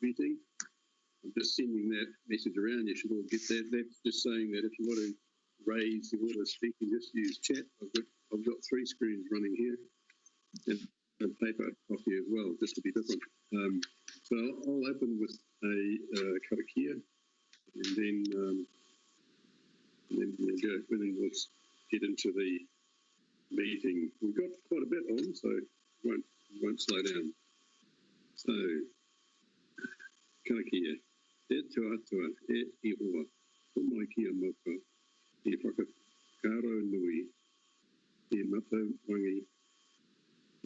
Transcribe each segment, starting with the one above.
meeting. I'm just sending that message around. You should all get that. That's just saying that if you want to raise the order of speaking, just use chat. I've got 3 screens running here and paper copy as well, just to be different. So I'll open with a karakia, and then we'll go. And then we'll get into the meeting. We've got quite a bit on, so won't slow down. So, karakia. E tuatua, e ihoa, o mai kia mauka, e whakakaro nui, e matau wangi,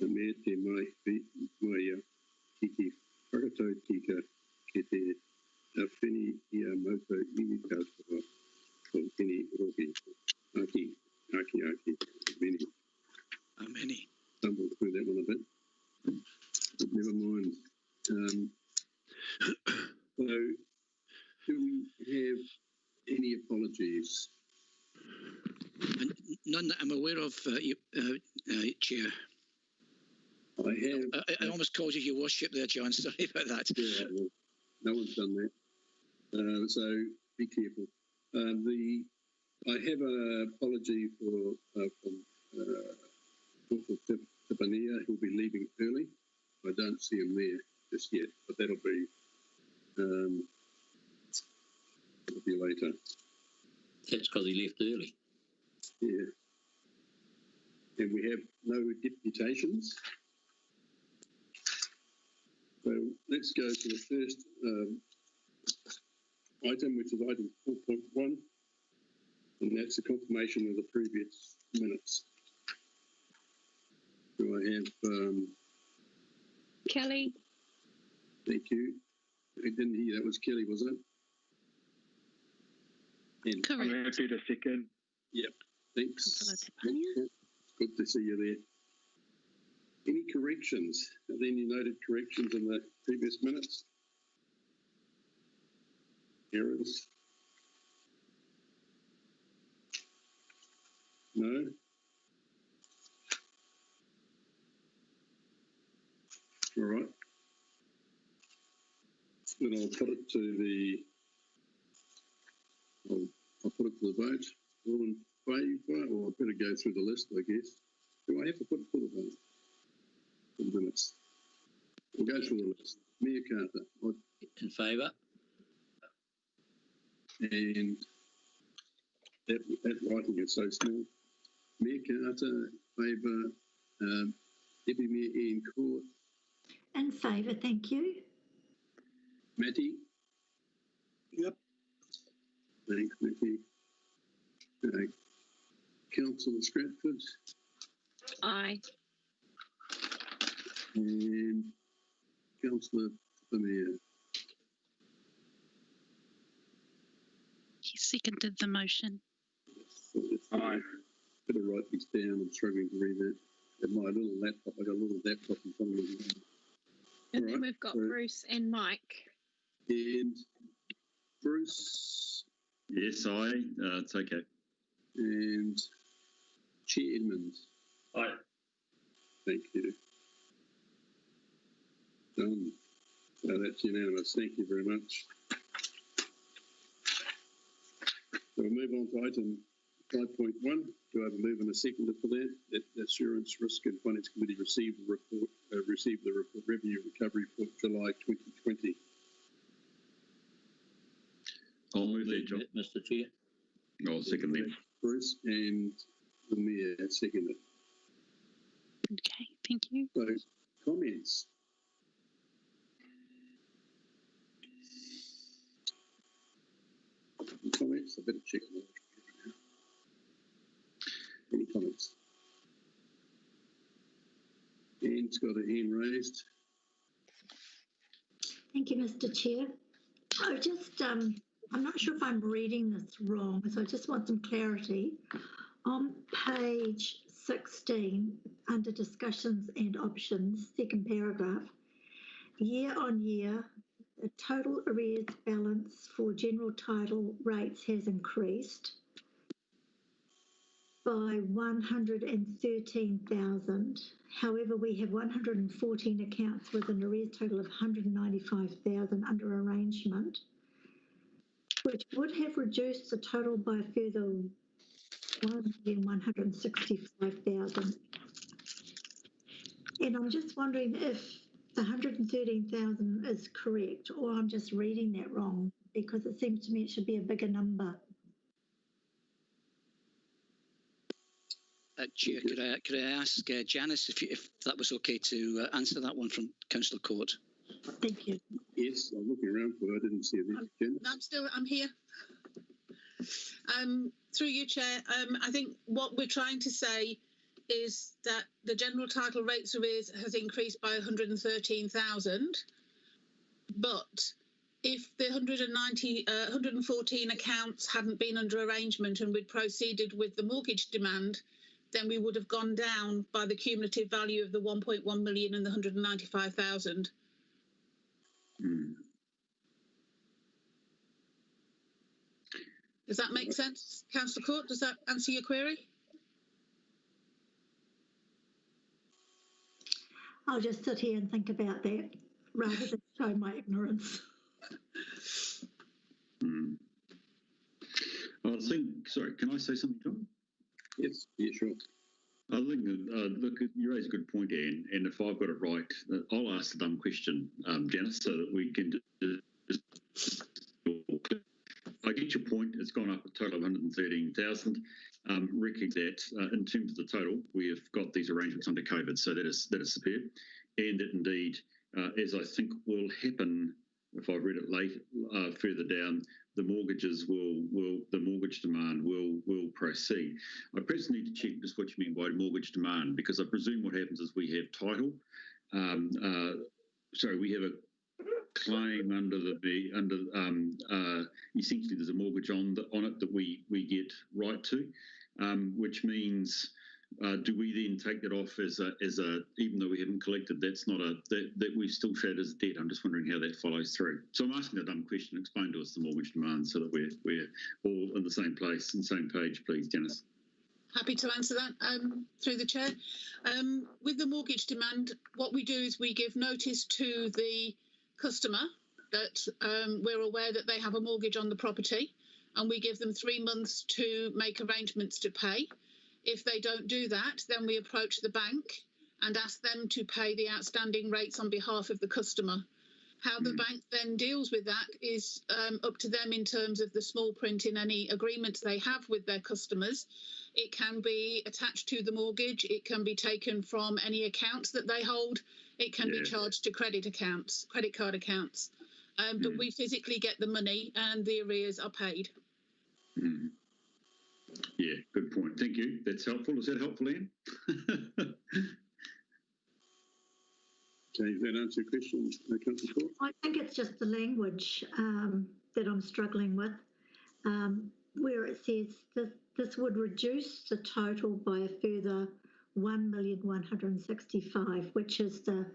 a me te mai a ki te whakatau tika ke te whini i a mautau iwi katoa o tini roki. Aki, many. Many. Stumbled through that one a bit. But never mind. So, do we have any apologies? None that I'm aware of, Chair. I have. I almost called you Your Worship there, John. Sorry about that. Yeah, well, no one's done that. So be careful. I have an apology from Tipania, who'll be leaving early. I don't see him there just yet, but that'll be later. That's because he left early. Yeah. And we have no deputations. So let's go to the first item, which is item 4.1, and that's the confirmation of the previous minutes. Do I have... Kelly. Thank you. I didn't hear that was Kelly, was it? And Correct. I'm happy to second. Yep, thanks. Good to see you there. Any corrections? Are there any noted corrections in the previous minutes? Errors? No? All right. Then I'll put it to the... I'll put it to the vote. All in favour? Or I better go through the list, I guess. Do I have to put it to the vote? For the minutes. We'll go through the list. Mia Carter. In favour. And that writing is so small. Mia Carter, favour. Deputy Mayor Ian Court. In favour, thank you. Matty? Yep. Thanks, Matty. Councillor Stratford? Aye. And Councillor Tipania? He seconded the motion. Aye. Better write these down. I'm struggling to read that. At my little laptop, I got a little laptop in front of me. And then we've got Bruce and Mike. And Bruce. Yes, it's okay. And Chair Edmund. Aye. Thank you. Done. So that's unanimous. Thank you very much. So we'll move on to item 5.1. Do I have a move and a seconder for that? That Assurance, Risk and Finance Committee received the report revenue recovery for July 2020. I'll move that, John. Mr. Chair. I'll second that. Bruce and the Mayor seconded. Okay, thank you. So, comments? Comments? I better check them now. Any comments? Ian's got a hand raised. Thank you, Mr. Chair. I just, I'm not sure if I'm reading this wrong, so I just want some clarity. On page 16, under discussions and options, second paragraph, year on year, the total arrears balance for general title rates has increased. by 113,000. However, we have 114 accounts with an arrears total of 195,000 under arrangement, which would have reduced the total by a further 1,165,000. And I'm just wondering if the 113,000 is correct, or I'm just reading that wrong, because it seems to me it should be a bigger number. Chair, could I ask Janice if that was okay to answer that one from Councillor Court? Thank you. Yes, I'm looking around for it. I didn't see it. I'm here. Through you, Chair, I think what we're trying to say is that the general title rates arrears has increased by 113,000, but if the 114 accounts hadn't been under arrangement and we'd proceeded with the mortgage demand, then we would have gone down by the cumulative value of the 1.1 million and the 195,000. Does that make sense, Councillor Court? Does that answer your query? I'll just sit here and think about that rather than show my ignorance. I think, sorry, can I say something, John? Yes, yeah, sure. I think, look, you raise a good point, Anne, and if I've got it right, I'll ask the dumb question, Janice, so that we can I get your point. It's gone up a total of 113,000. Recognize that in terms of the total, we have got these arrangements under COVID, so that is superb. And that indeed, as I think will happen, if I've read it late, further down, the mortgages the mortgage demand will proceed. I personally need to check just what you mean by mortgage demand, because I presume what happens is we have title. We have a claim essentially there's a mortgage on it that we get right to, which means do we then take that off as a even though we haven't collected, that's not that we still show it as debt? I'm just wondering how that follows through. So I'm asking a dumb question. Explain to us the mortgage demand so that we're all in the same place and same page, please, Janice. Happy to answer that through the chair. With the mortgage demand, what we do is we give notice to the customer that we're aware that they have a mortgage on the property, and we give them 3 months to make arrangements to pay. If they don't do that, then we approach the bank and ask them to pay the outstanding rates on behalf of the customer. How the bank then deals with that is up to them in terms of the small print in any agreements they have with their customers. It can be attached to the mortgage. It can be taken from any accounts that they hold. It can be charged to credit card accounts. But we physically get the money and the arrears are paid. Yeah, good point. Thank you. That's helpful. Is that helpful, Anne? Okay, does that answer your question, Councillor Court? I think it's just the language that I'm struggling with, where it says that this would reduce the total by a further 1,165,000, which is the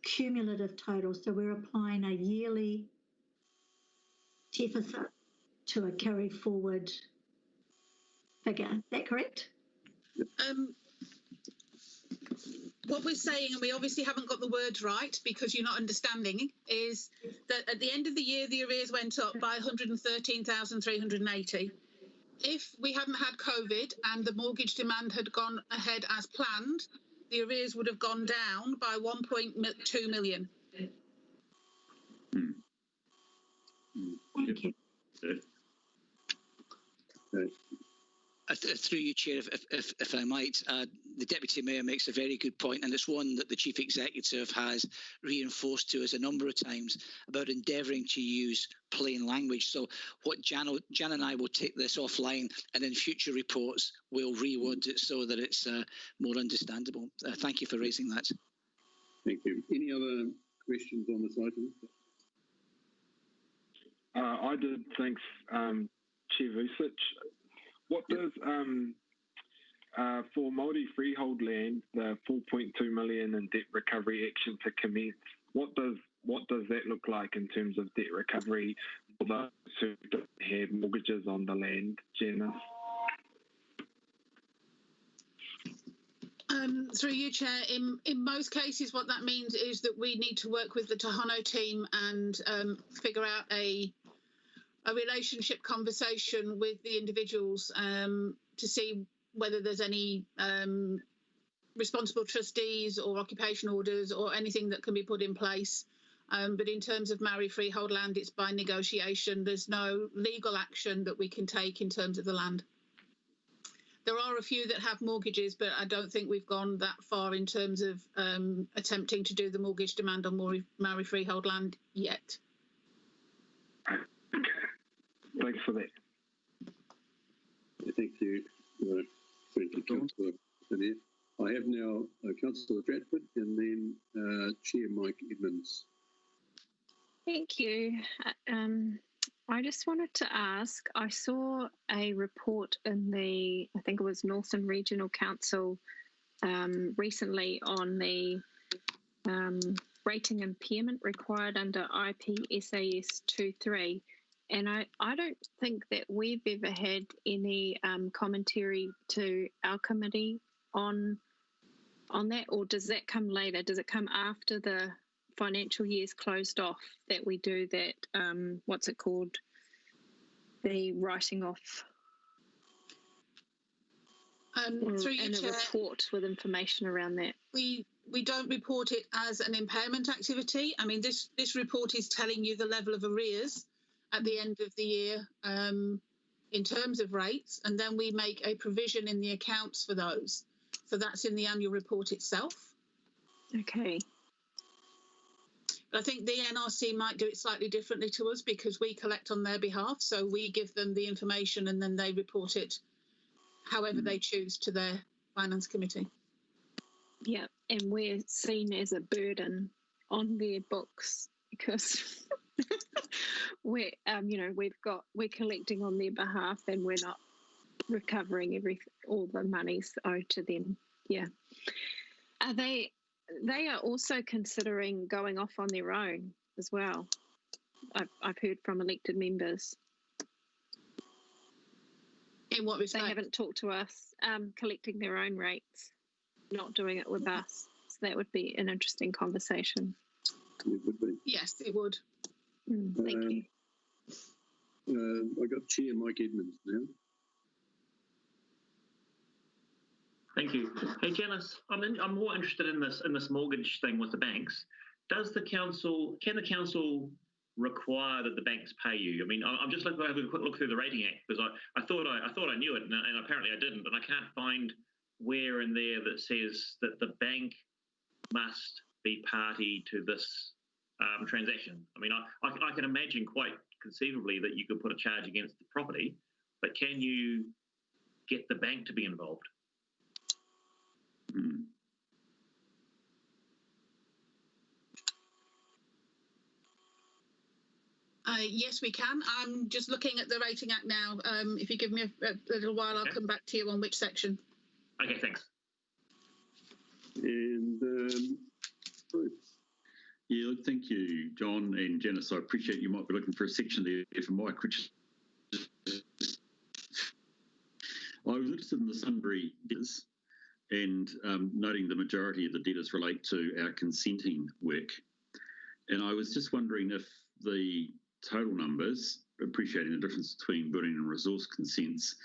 cumulative total. So we're applying a yearly deficit to a carry forward figure. Is that correct? What we're saying, and we obviously haven't got the words right because you're not understanding, is that at the end of the year, the arrears went up by 113,380. If we hadn't had COVID and the mortgage demand had gone ahead as planned, the arrears would have gone down by 1.2 million. Thank you. Through you, Chair, if I might, the Deputy Mayor makes a very good point, and it's one that the Chief Executive has reinforced to us a number of times about endeavouring to use plain language. So what Jan and I will take this offline, and in future reports we'll reword it so that it's more understandable. Thank you for raising that. Thank you. Any other questions on this item? I did. Thanks, Chair Vucic. What does, for Māori freehold land, the 4.2 million in debt recovery action to commence, what does that look like in terms of debt recovery for those who don't have mortgages on the land, Janice? Through you, Chair, in most cases, what that means is that we need to work with the Tohono team and figure out a relationship conversation with the individuals to see whether there's any responsible trustees or occupation orders or anything that can be put in place. But in terms of Maori freehold land, it's by negotiation. There's no legal action that we can take in terms of the land. There are a few that have mortgages, but I don't think we've gone that far in terms of attempting to do the mortgage demand on Maori freehold land yet. Okay. Thanks for that. Thank you. Thank you, Councillor Kinnear. I have now Councillor Stratford and then Chair Mike Edmonds. Thank you. I just wanted to ask, I saw a report in the, I think it was Northern Regional Council recently on the rating impairment required under IPSAS 23. And I don't think that we've ever had any commentary to our committee on that, or does that come later? Does it come after the financial year's closed off that we do that, what's it called, the writing off? Through you, and a Chair, report with information around that. We don't report it as an impairment activity. I mean, this report is telling you the level of arrears at the end of the year in terms of rates, and then we make a provision in the accounts for those. So that's in the annual report itself. Okay. But I think the NRC might do it slightly differently to us because we collect on their behalf. So we give them the information and then they report it however they choose to their finance committee. Yeah, and we're seen as a burden on their books because we're we're collecting on their behalf and we're not recovering all the monies owed to them. Yeah. Are they are also considering going off on their own as well. I've heard from elected members. In what respect? They haven't talked to us, collecting their own rates, not doing it with us. So that would be an interesting conversation. It would be. Yes, it would. Thank you. I got Chair Mike Edmonds now. Thank you. Hey, Janice, I'm more interested in this mortgage thing with the banks. Can the council require that the banks pay you? I mean, I'm just having a quick look through the Rating Act because I thought I knew it, and apparently I didn't, and I can't find where in there that says that the bank must be party to this transaction. I mean, I can imagine quite conceivably that you could put a charge against the property, but can you get the bank to be involved? Yes, we can. I'm just looking at the Rating Act now. If you give me a little while, I'll come back to you on which section. Okay, thanks. And Bruce. Yeah, thank you, John and Janice. I appreciate you might be looking for a section there for Mike, which I was interested in the sundry debtors and noting the majority of the debtors relate to our consenting work. And I was just wondering if the total numbers, appreciating the difference between building and resource consents,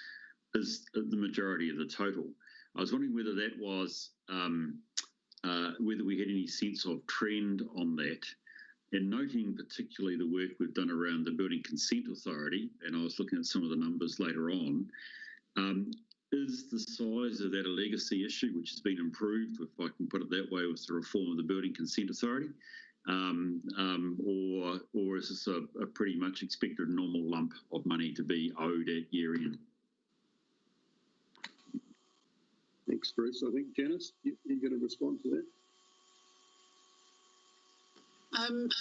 is the majority of the total. I was wondering whether that was, whether we had any sense of trend on that, and noting particularly the work we've done around the Building Consent Authority, and I was looking at some of the numbers later on, is the size of that a legacy issue which has been improved, if I can put it that way, with the reform of the Building Consent Authority? Or is this a pretty much expected normal lump of money to be owed at year end? Thanks, Bruce. I think, Janice, you're going to respond to that?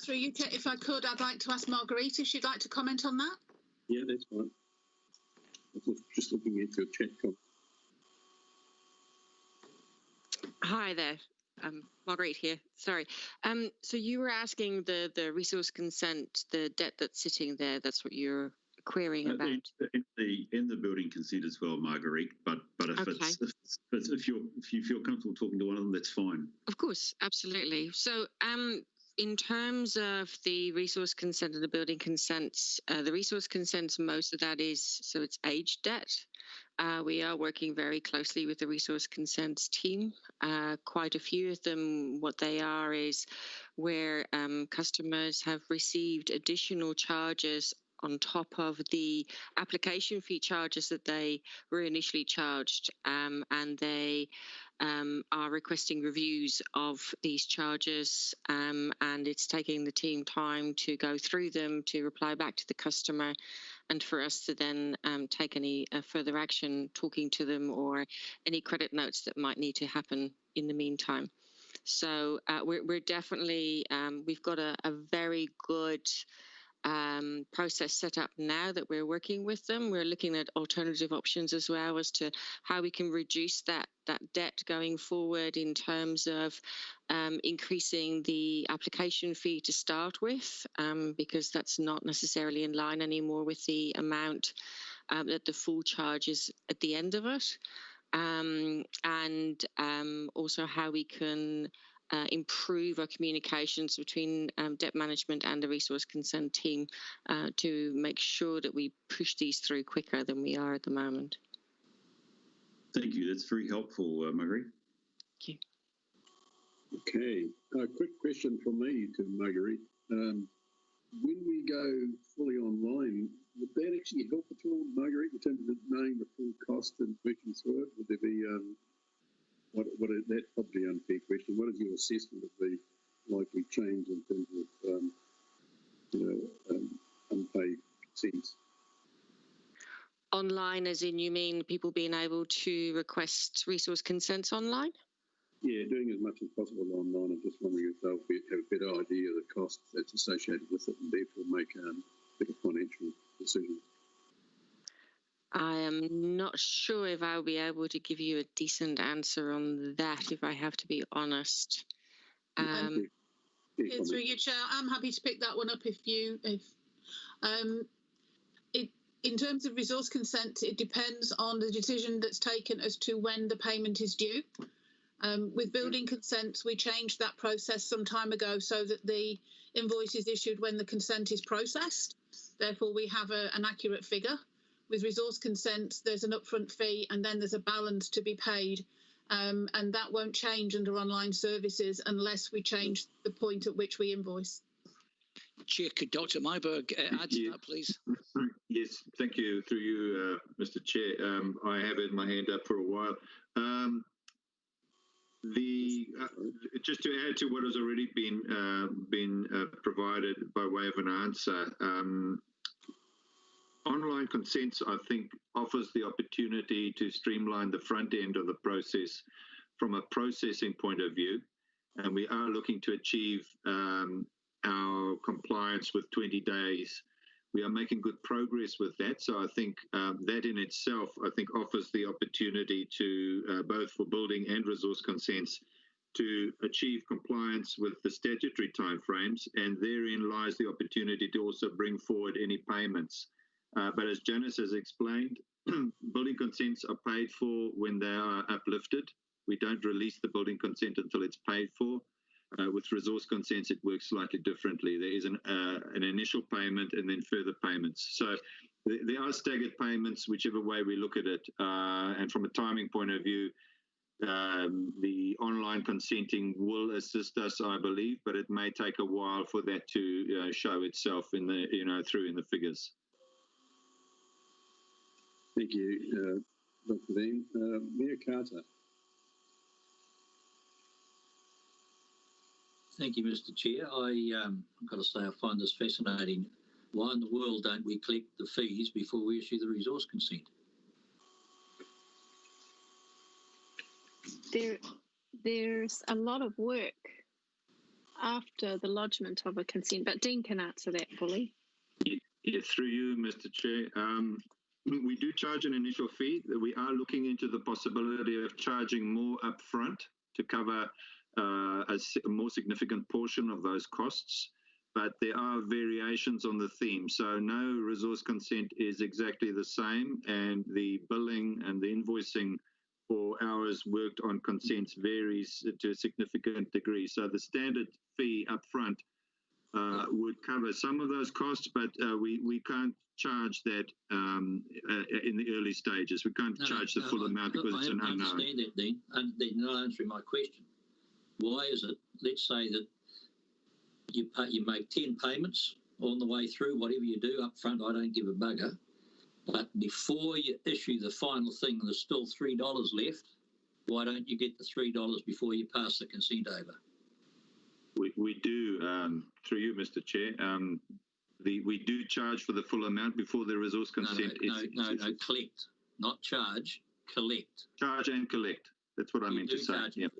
Through you, if I could, I'd like to ask Marguerite if she'd like to comment on that. Yeah, that's fine. Just looking at your chat comment. Hi there. Marguerite here. Sorry. So you were asking the resource consent, the debt that's sitting there, that's what you're querying about. In the building consent as well, Marguerite. But if Okay. if you feel comfortable talking to one of them, that's fine. Of course, absolutely. So, in terms of the resource consent and the building consents, the resource consents, most of that it's age debt. We are working very closely with the resource consents team. Quite a few of them, what they are is where customers have received additional charges on top of the application fee charges that they were initially charged, and they are requesting reviews of these charges, and it's taking the team time to go through them, to reply back to the customer, and for us to then take any further action, talking to them, or any credit notes that might need to happen in the meantime. So we're definitely, we've got a very good process set up now that we're working with them. We're looking at alternative options as well as to how we can reduce that debt going forward, in terms of increasing the application fee to start with, because that's not necessarily in line anymore with the amount that the full charge is at the end of it, and also how we can improve our communications between debt management and the resource consent team to make sure that we push these through quicker than we are at the moment. Thank you. That's very helpful, Marguerite. Thank you. Okay, a quick question from me to Marguerite. When we go fully online, would that actually help at all, Marguerite, in terms of knowing the full cost and working through it? Would there be that's probably an unfair question. What is your assessment of the likely change in terms of unpaid consents? Online, as in, you mean people being able to request resource consents online? Yeah, doing as much as possible online. I'm just wondering if they'll have a better idea of the cost that's associated with it, and therefore make better financial decisions. I am not sure if I'll be able to give you a decent answer on that, if I have to be honest. Through you, Chair, I'm happy to pick that one up in terms of resource consent, it depends on the decision that's taken as to when the payment is due. With building consents, we changed that process some time ago so that the invoice is issued when the consent is processed. Therefore, we have an accurate figure. With resource consent, there's an upfront fee and then there's a balance to be paid. And that won't change under online services unless we change the point at which we invoice. Chair, could Dr. Myburgh add to that, please? Yes, thank you. Through you, Mr. Chair. I have had my hand up for a while. Just to add to what has already been provided by way of an answer, online consents, I think, offers the opportunity to streamline the front end of the process from a processing point of view, and we are looking to achieve our compliance with 20 days. We are making good progress with that, so I think that in itself, I think, offers the opportunity to both for building and resource consents to achieve compliance with the statutory timeframes, and therein lies the opportunity to also bring forward any payments. But as Janice has explained, building consents are paid for when they are uplifted. We don't release the building consent until it's paid for. With resource consents, it works slightly differently. There is an initial payment and then further payments. So there are staggered payments, whichever way we look at it. And from a timing point of view, the online consenting will assist us, I believe, but it may take a while for that to show itself in the through in the figures. Thank you, Dr. Dean. Mayor Carter. Thank you, Mr. Chair. I've got to say I find this fascinating. Why in the world don't we collect the fees before we issue the resource consent? There's a lot of work after the lodgement of a consent, but Dean can answer that fully. Yeah, through you, Mr. Chair. We do charge an initial fee. We are looking into the possibility of charging more upfront to cover a more significant portion of those costs. but there are variations on the theme. So no resource consent is exactly the same, and the billing and the invoicing for hours worked on consents varies to a significant degree. So the standard fee up front would cover some of those costs, but we can't charge that in the early stages. We can't charge the full amount because it's an unknown. I understand that, Dean, and they're not answering my question. Why is it, let's say that you make 10 payments on the way through, whatever you do up front, I don't give a bugger, but before you issue the final thing, there's still $3 left. Why don't you get the $3 before you pass the consent over? We do, through you, Mr. Chair, we do charge for the full amount before the resource consent No, collect, not charge, collect. Charge and collect. That's what I meant to say. Yep.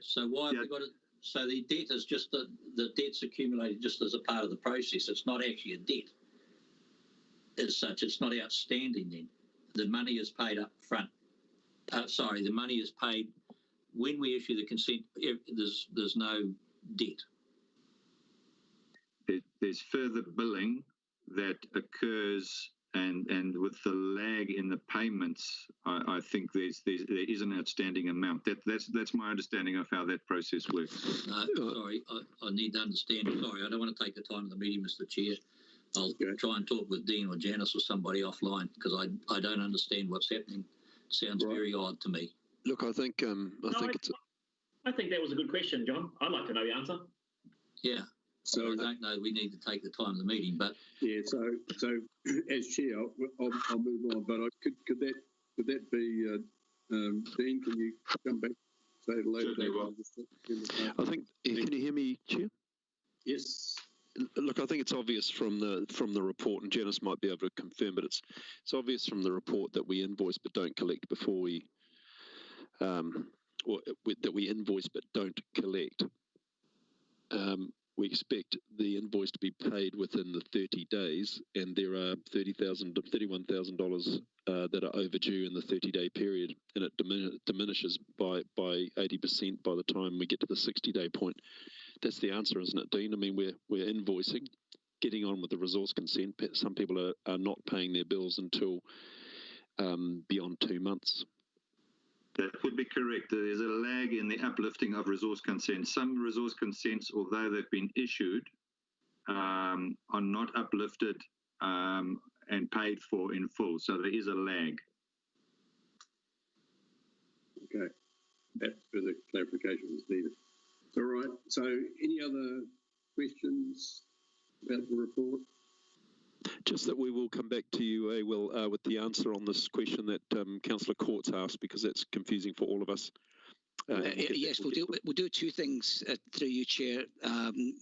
So why have we got it? So the debt is just the debt's accumulated just as a part of the process. It's not actually a debt as such. It's not outstanding then. The money is paid up front. The money is paid when we issue the consent. There's no debt. There's further billing that occurs, and with the lag in the payments, I think there is an outstanding amount. That's my understanding of how that process works. Sorry, I need to understand. Sorry, I don't want to take the time of the meeting, Mr. Chair. I'll try and talk with Dean or Janice or somebody offline because I don't understand what's happening. It sounds very odd to me. Look, I think I think that was a good question, John. I'd like to know the answer. Yeah. So I don't know. We need to take the time of the meeting, but yeah. So as chair, I'll move on. But could that be Dean? Can you come back? Say it later. I think. Can you hear me, Chair? Yes. Look, I think it's obvious from the report, and Janice might be able to confirm, but it's obvious from the report that we invoice but don't collect before we, that we invoice but don't collect. We expect the invoice to be paid within the 30 days, and there are $31,000 that are overdue in the 30-day period, and it diminishes by 80% by the time we get to the 60-day point. That's the answer, isn't it, Dean? I mean, we're invoicing, getting on with the resource consent. Some people are not paying their bills until beyond 2 months. That would be correct. There's a lag in the uplifting of resource consents. Some resource consents, although they've been issued, are not uplifted and paid for in full. So there is a lag. Okay. That further clarification is needed. All right. So any other questions about the report? Just that we will come back to you, Will, with the answer on this question that Councillor Courts asked, because that's confusing for all of us. Yes, we'll do two things through you, Chair.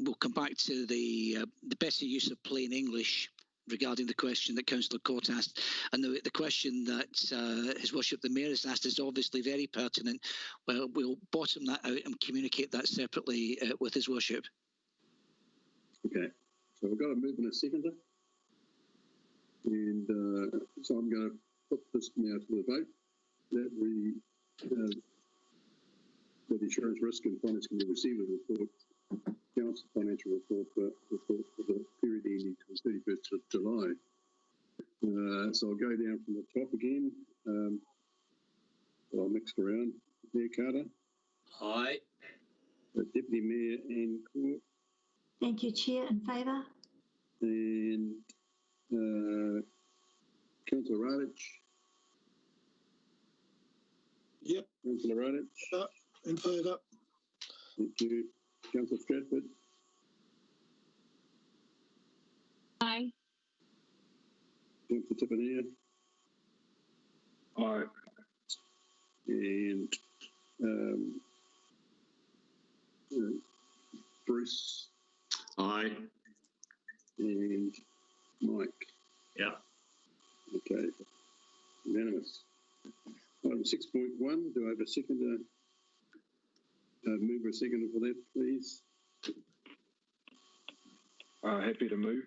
We'll come back to the better use of plain English regarding the question that Councillor Court asked, and the question that His Worship the Mayor has asked is obviously very pertinent. Well, we'll bottom that out and communicate that separately with His Worship. Okay, so we've got a move and a seconder. And so I'm going to put this now to the vote that the Insurance Risk and Finance Committee receive a report, Council Financial Report for the period ending to the 31st of July. So I'll go down from the top again. I'll mix around. Mayor Carter. Aye. Deputy Mayor Ann Court. Thank you, Chair. In favour. And Councillor Radich. Yep. Councillor Radich. In favour. Thank you. Councillor Stratford. Aye. Councillor Tippania. Aye. And Bruce. Aye. And Mike. Yeah. Okay. Unanimous. Item 6.1. Do I have a seconder? Move a seconder for that, please. Happy to move.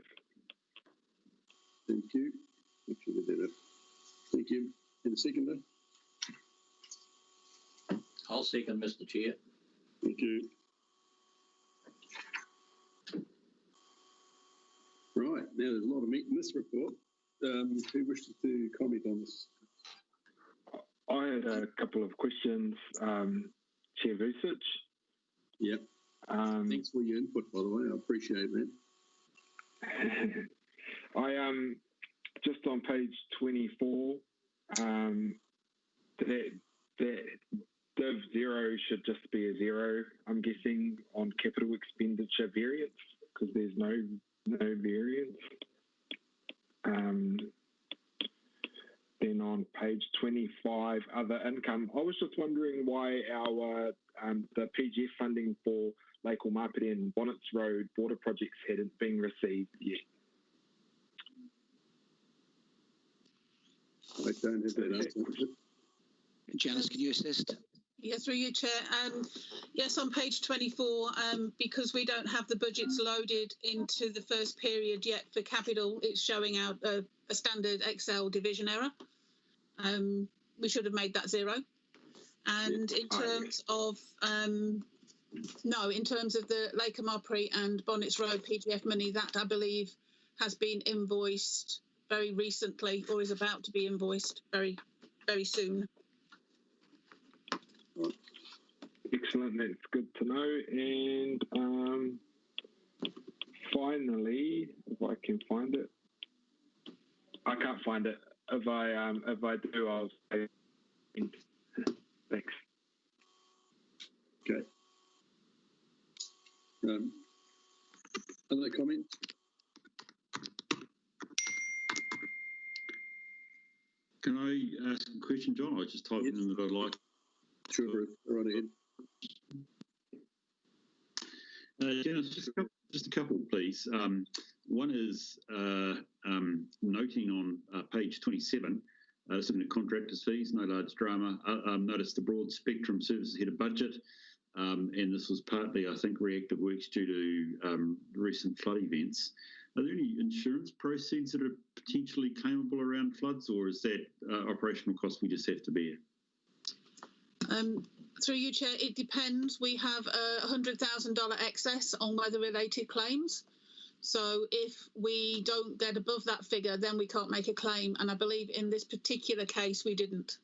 Thank you. Thank you. And a seconder? I'll second, Mr. Chair. Thank you. Right, now there's a lot of meat in this report. Who wishes to comment on this? I had a couple of questions, Chair Vucic. Yep. Thanks for your input, by the way. I appreciate that. I just on page 24, that div 0 should just be a 0. I'm guessing on capital expenditure variance because there's no variance. Then on page 25, other income, I was just wondering why our the PGF funding for Lake Omapere and Bonnets Road water projects hadn't been received yet. I don't have that answer. Janice, can you assist? Yes, through you, Chair. Yes, on page 24, because we don't have the budgets loaded into the first period yet for capital, it's showing out a standard Excel division error. We should have made that 0. And in terms of in terms of the Lake Omapere and Bonnets Road PGF money, that I believe has been invoiced very recently or is about to be invoiced very, very soon. Excellent, that's good to know. And finally, if I can find it, I can't find it. If I do, I'll say thanks. Okay. Other comments? Can I ask a question, John? I just typed in that I'd like. Sure, right ahead. Janice, just a couple, please. One is noting on page 27, looking at contractors' fees, no large drama. Noticed the broad spectrum services hit a budget, and this was partly, I think, reactive works due to recent flood events. Are there any insurance proceeds that are potentially claimable around floods, or is that operational cost we just have to bear? Through you, Chair, it depends. We have a $100,000 excess on weather-related claims. So if we don't get above that figure, then we can't make a claim. And I believe in this particular case, we didn't.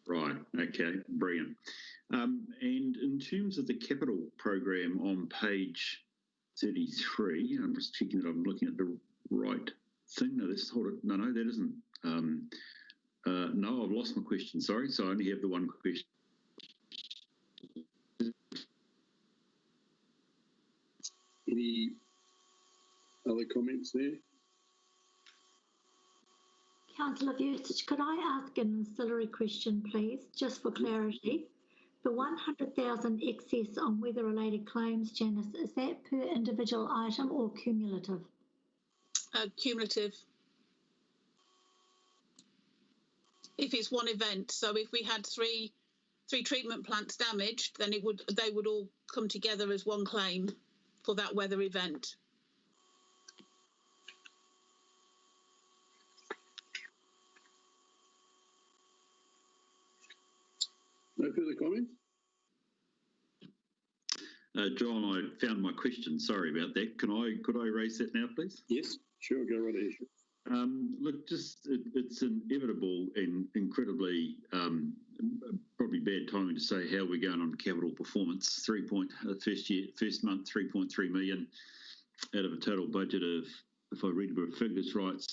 Right. Okay. Brilliant. And in terms of the capital program on page 33, I'm just checking that I'm looking at the right thing. No, let's hold it. No, that isn't. No, I've lost my question. Sorry. So I only have the one question. Any other comments there? Councillor Vucic, could I ask an ancillary question, please, just for clarity? The 100,000 excess on weather-related claims, Janice, is that per individual item or cumulative? Cumulative. If it's one event, so if we had three treatment plants damaged, then they would all come together as one claim for that weather event. No further comments? John, I found my question. Sorry about that. Could I raise that now, please? Yes, sure. Go right ahead. Look, it's inevitable and incredibly probably bad timing to say how we're going on capital performance. First month, 3.3 million out of a total budget of, if I read the figures right,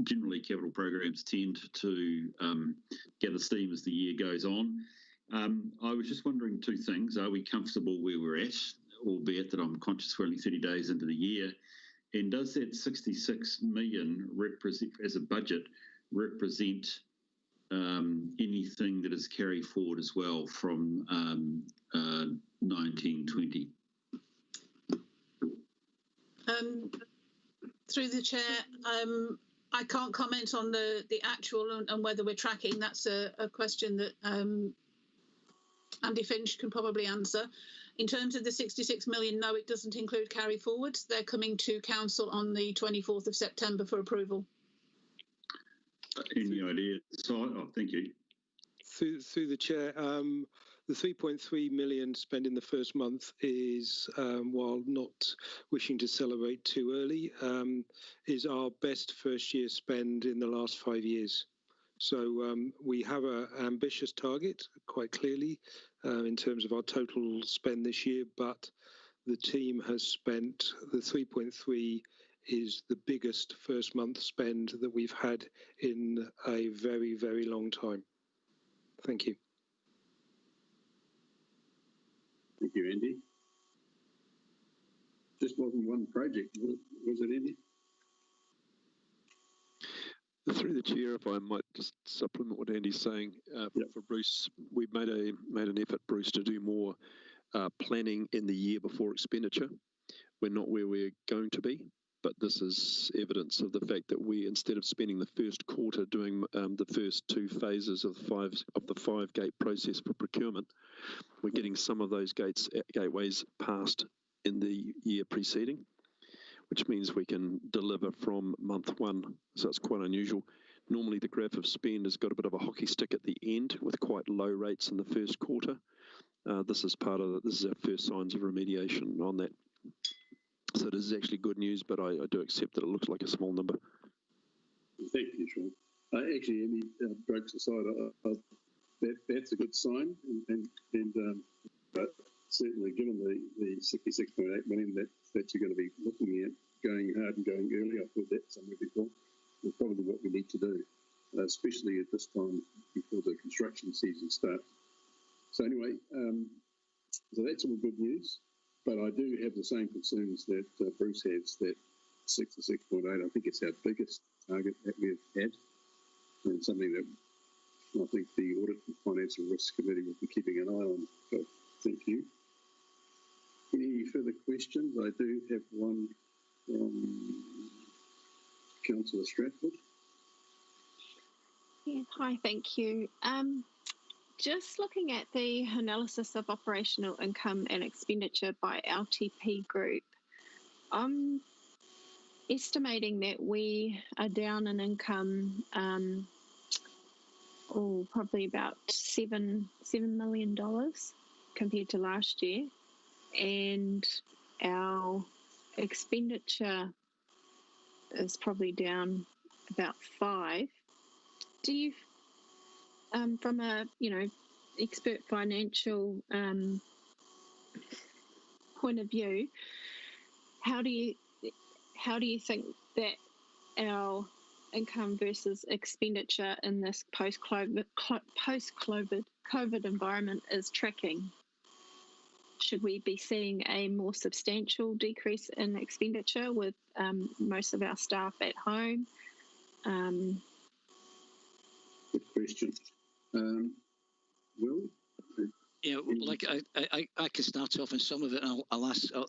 generally capital programs tend to gather steam as the year goes on. I was just wondering two things. Are we comfortable where we're at, albeit that I'm conscious we're only 30 days into the year? And does that 66 million represent, as a budget, represent anything that is carried forward as well from 1920? Through the Chair, I can't comment on the actual and whether we're tracking. That's a question that Andy Finch can probably answer. In terms of the 66 million, no, it doesn't include carry forwards. They're coming to Council on the 24th of September for approval. Any idea? So, thank you. Through the Chair, The 3.3 million spent in the first month is, while not wishing to celebrate too early, is our best first-year spend in the last 5 years. So we have an ambitious target, quite clearly, in terms of our total spend this year, but the team has spent, the 3.3 is the biggest first month spend that we've had in a very, very long time. Thank you. Thank you, Andy. Just wasn't one project, was it, Andy? Through the chair, if I might just supplement what Andy's saying, for Bruce, we've made an effort, Bruce, to do more planning in the year before expenditure. We're not where we're going to be, but this is evidence of the fact that we, instead of spending the first quarter doing the first 2 phases of the 5-gate process for procurement, we're getting some of those gateways passed in the year preceding, which means we can deliver from month 1. So it's quite unusual. Normally the graph of spend has got a bit of a hockey stick at the end with quite low rates in the first quarter. This is our first signs of remediation on that. So this is actually good news, but I do accept that it looks like a small number. Thank you, Sean. Actually, Andy, jokes aside, that's a good sign, and certainly given the 66.8 million that you're going to be looking at, going hard and going early, I've heard that somewhere before, is probably what we need to do, especially at this time before the construction season starts. So anyway, so that's all good news, but I do have the same concerns that Bruce has, that 66.8, I think it's our biggest target that we've had, and something that I think the Audit and Financial Risk Committee will be keeping an eye on. So thank you. Any further questions? I do have one from Councillor Stratford. Yeah, hi, thank you. Just looking at the analysis of operational income and expenditure by LTP Group, I'm estimating that we are down in income, probably about $7 million compared to last year, and our expenditure is probably down about 5. Do you, from a expert financial point of view, how do you think that our income versus expenditure in this post-COVID environment is tracking? Should we be seeing a more substantial decrease in expenditure with most of our staff at home? Good question. Will? Yeah, like I can start off on some of it, and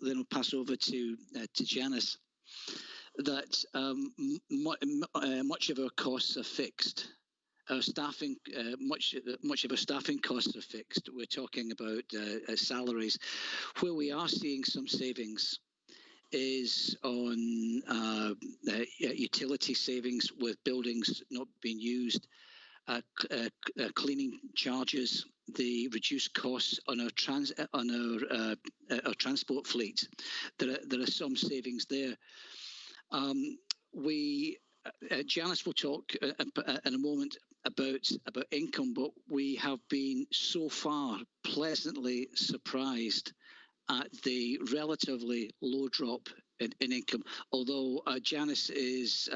then I'll pass over to Janice. That much of our costs are fixed. Our staffing, much of our staffing costs are fixed. We're talking about salaries. Where we are seeing some savings is on utility savings with buildings not being used, cleaning charges, the reduced costs on our transport fleet. There are some savings there. Janice will talk in a moment about income, but we have been so far pleasantly surprised at the relatively low drop in income, although Janice is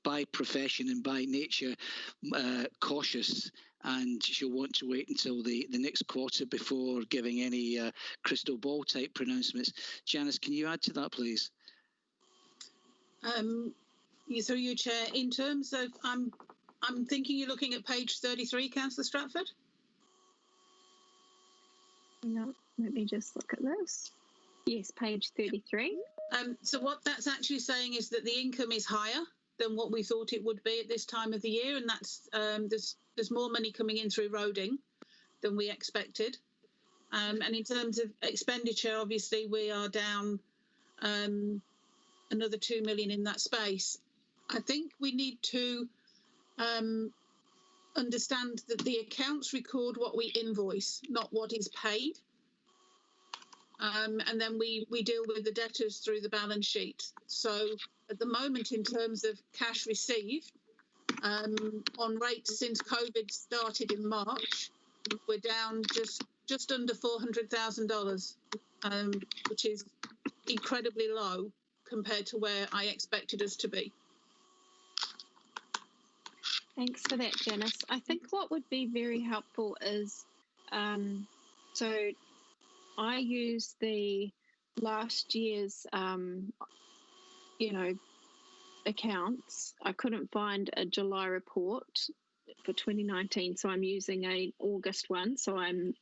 by profession and by nature cautious, and she'll want to wait until the next quarter before giving any crystal ball type pronouncements. Janice, can you add to that, please? So you, Chair, in terms of, I'm thinking you're looking at page 33, Councillor Stratford? No, let me just look at this. Yes, page 33. So what that's actually saying is that the income is higher than what we thought it would be at this time of the year, and that's there's more money coming in through roading than we expected. And in terms of expenditure, obviously we are down another 2 million in that space. I think we need to understand that the accounts record what we invoice, not what is paid. And then we deal with the debtors through the balance sheet. So at the moment, in terms of cash received, on rates since COVID started in March, we're down just under $400,000, which is incredibly low compared to where I expected us to be. Thanks for that, Janice. I think what would be very helpful is, so I use the last year's, accounts. I couldn't find a July report for 2019, so I'm using an August one. So I'm,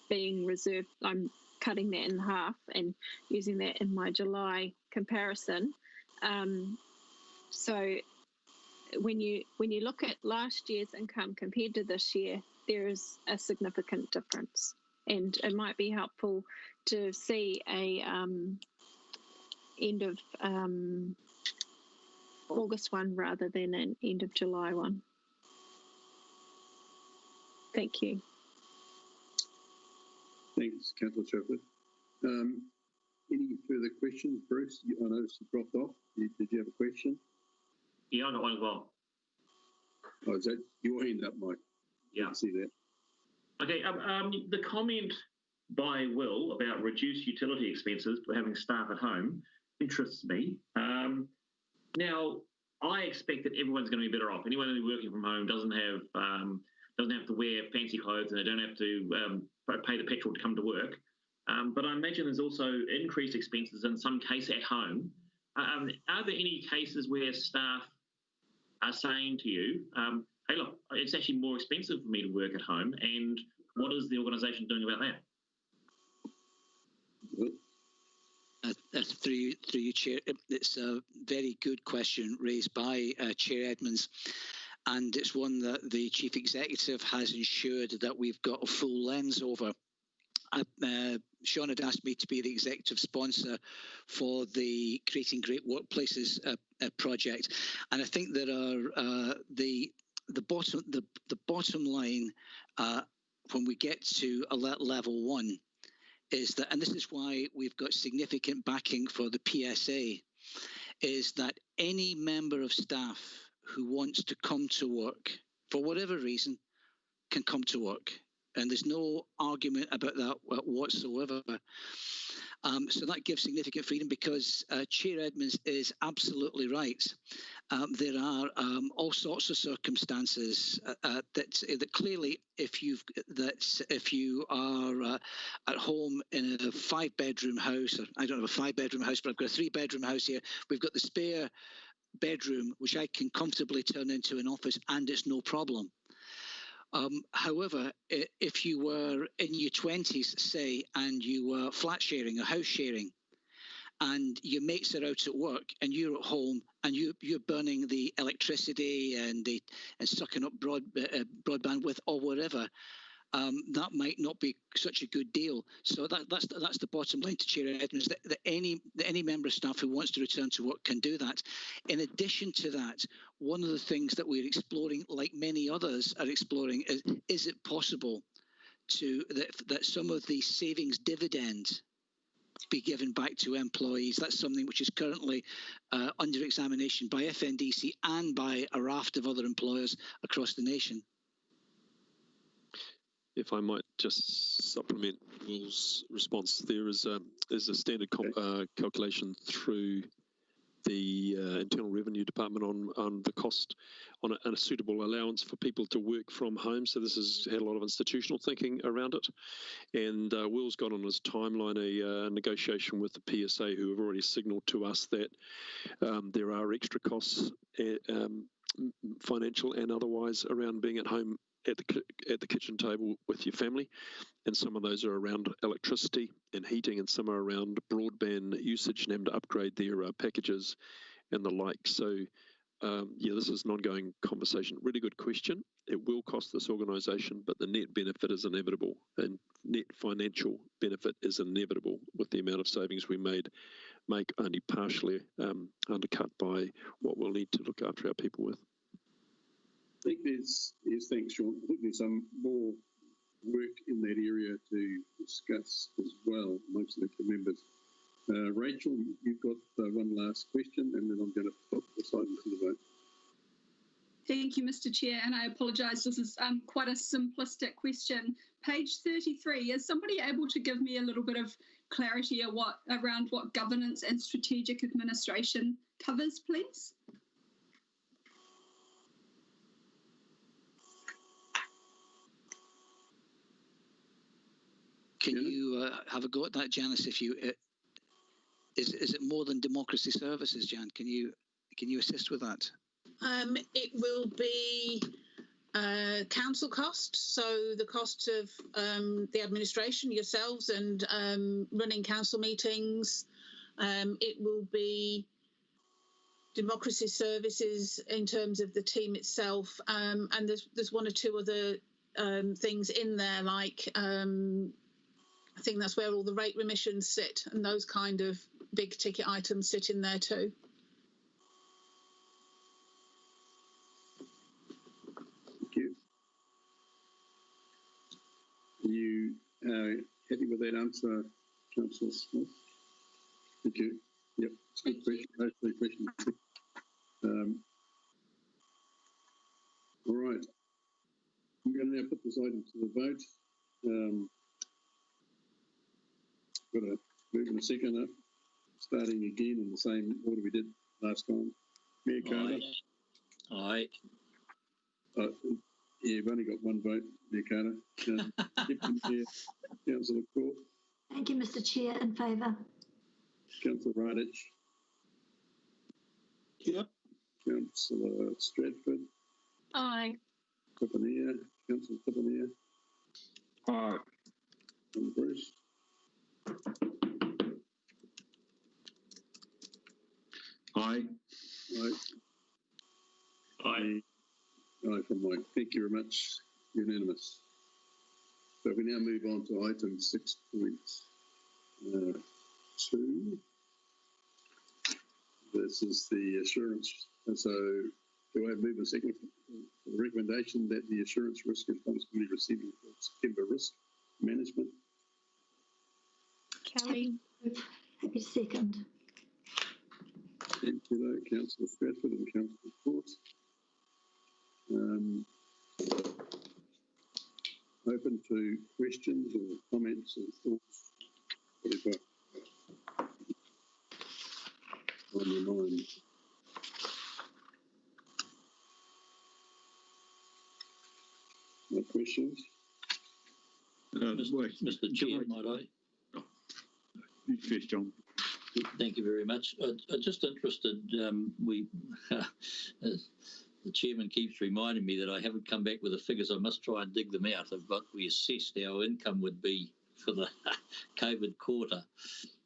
being reserved. I'm cutting that in half and using that in my July comparison. So when you look at last year's income compared to this year, there is a significant difference, and it might be helpful to see a end of August one rather than an end of July one. Thank you. Thanks, Councillor Trafford. Any further questions, Bruce? I noticed you dropped off. Did you have a question? Yeah, I got one as well. Oh, is that your hand up, Mike? Yeah. I see that. Okay, the comment by Will about reduced utility expenses for having staff at home interests me. Now, I expect that everyone's going to be better off. Anyone who's working from home doesn't have to wear fancy clothes, and they don't have to pay the petrol to come to work. But I imagine there's also increased expenses in some case at home. Are there any cases where staff are saying to you, hey, look, it's actually more expensive for me to work at home, and what is the organisation doing about that? Through you, Chair, it's a very good question raised by Chair Edmonds, and it's one that the Chief Executive has ensured that we've got a full lens over. Sean had asked me to be the executive sponsor for the Creating Great Workplaces project, and I think there are the bottom line when we get to level one is that, and this is why we've got significant backing for the PSA, is that any member of staff who wants to come to work for whatever reason can come to work. And there's no argument about that whatsoever. So that gives significant freedom because Chair Edmonds is absolutely right. There are all sorts of circumstances that clearly, if you are at home in a 5-bedroom house, or I don't have a 5-bedroom house, but I've got a 3-bedroom house here. We've got the spare bedroom, which I can comfortably turn into an office, and it's no problem. However, if you were in your 20s, say, and you were flat sharing or house sharing, and your mates are out at work and you're at home and you're burning the electricity and sucking up broadband with or whatever, that might not be such a good deal. So that's the bottom line to Chair Edmonds, that any member of staff who wants to return to work can do that. In addition to that, one of the things that we're exploring, like many others are exploring, is it possible that some of the savings dividends be given back to employees? That's something which is currently under examination by FNDC and by a raft of other employers across the nation. If I might just supplement Will's response, there is a standard calculation through the Internal Revenue Department on the cost on a suitable allowance for people to work from home. So this has had a lot of institutional thinking around it. And Will's got on his timeline a negotiation with the PSA, who have already signalled to us that there are extra costs, financial and otherwise, around being at home at the kitchen table with your family, and some of those are around electricity and heating, and some are around broadband usage and having to upgrade their packages and the like. So this is an ongoing conversation. Really good question. It will cost this organisation, but the net benefit is inevitable, and net financial benefit is inevitable with the amount of savings we make only partially undercut by what we'll need to look after our people with. think there's, yes, thanks, Sean. I think there's some more work in that area to discuss as well amongst the members. Rachel, you've got one last question, and then I'm going to put this item to the vote. Thank you, Mr. Chair, and I apologise. This is quite a simplistic question. Page 33, is somebody able to give me a little bit of clarity around what governance and strategic administration covers, please? Can you have a go at that, Janice? If you is it more than democracy services, Jan? Can you assist with that? It will be council costs, so the costs of the administration, yourselves, and running council meetings. It will be democracy services in terms of the team itself, and there's one or two other things in there, like I think that's where all the rate remissions sit, and those kind of big ticket items sit in there too. Thank you. Are you happy with that answer, Councillor Smith? Thank you. Yep, it's a good question. Those three questions. All right. I'm going to now put this item to the vote. Got a move in a second up, starting again in the same order we did last time. Mayor Carter. Aye. Yeah, you've only got one vote, Mayor Carter. Deputy Mayor, Councillor Court. Thank you, Mr. Chair. In favour. Councillor Radich. Yep. Councillor Stratford. Aye. Tipania. Councillor Tipania. Aye. And Bruce. Aye. Aye. Aye. Aye from Mike. Thank you very much. Unanimous. So we now move on to item 6.2. This is the assurance. And so do I have move a second for the recommendation that the Assurance Risk Response Committee receiving for September risk management? Kelly. Happy to second. Thank you, Councillor Stratford and Councillor Court. Open to questions or comments or thoughts, whatever on your mind. No questions? Mr. Chair, might I? You first, John. Thank you very much. I'm just interested. The chairman keeps reminding me that I haven't come back with the figures. I must try and dig them out of what we assessed our income would be for the COVID quarter.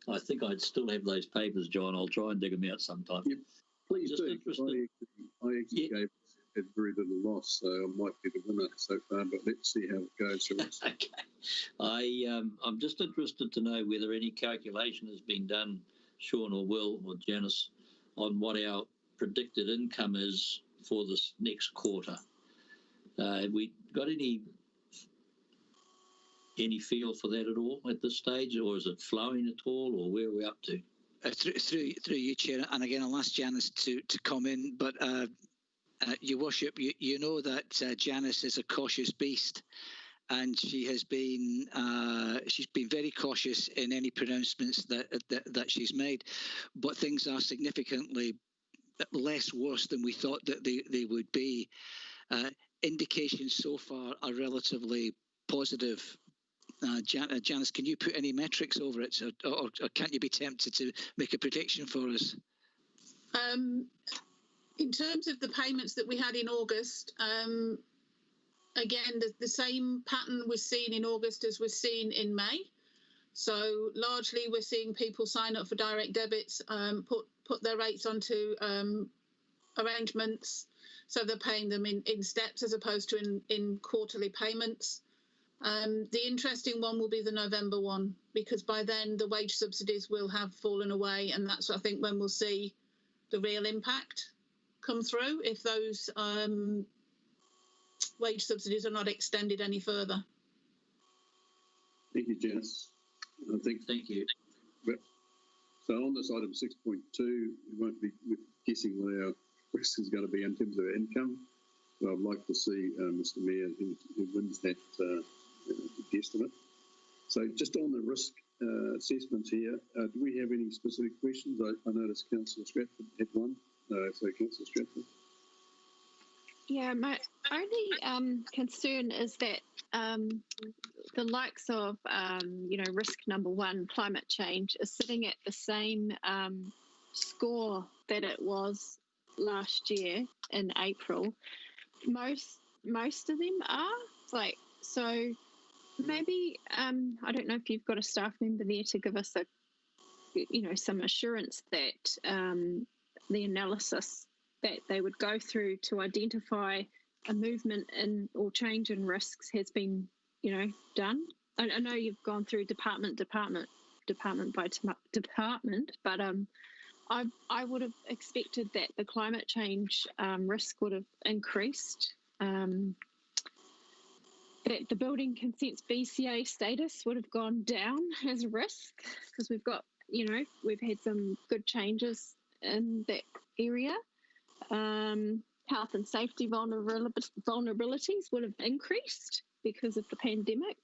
I think I'd still have those papers, John. I'll try and dig them out sometime. Yep. Please just do. Interested. I actually had very little loss, so I might be the winner so far, but let's see how it goes. Okay. I'm just interested to know whether any calculation has been done, Sean or Will or Janice, on what our predicted income is for this next quarter. Have we got any feel for that at all at this stage, or is it flowing at all, or where are we up to? Through you, Chair, and again I'll ask Janice to come in, but Your Worship, you know that Janice is a cautious beast, and she's been very cautious in any pronouncements that she's made, but things are significantly less worse than we thought that they would be. Indications so far are relatively positive. Janice, can you put any metrics over it, or can't you be tempted to make a prediction for us? In terms of the payments that we had in August, again, the same pattern was seen in August as was seen in May. So largely we're seeing people sign up for direct debits, put their rates onto arrangements, so they're paying them in steps as opposed to in quarterly payments. The interesting one will be the November one, because by then the wage subsidies will have fallen away, and that's, I think, when we'll see the real impact come through, if those wage subsidies are not extended any further. Thank you, Janice. I think. Thank you. So on this item 6.2, we won't be guessing what our risk is going to be in terms of income. So I'd like to see Mr. Mayor who wins that guesstimate. So just on the risk assessments here, do we have any specific questions? I noticed Councillor Stratford had one. So Councillor Stratford. Yeah, my only concern is that the likes of, risk number one, climate change, is sitting at the same score that it was last year in April. Most of them are so. Maybe I don't know if you've got a staff member there to give us some assurance that the analysis that they would go through to identify a movement in or change in risks has been, done. I know you've gone through department by department, but I would have expected that the climate change risk would have increased. That the building consents BCA status would have gone down as a risk because we've had some good changes in that area. Health and safety vulnerabilities would have increased because of the pandemic.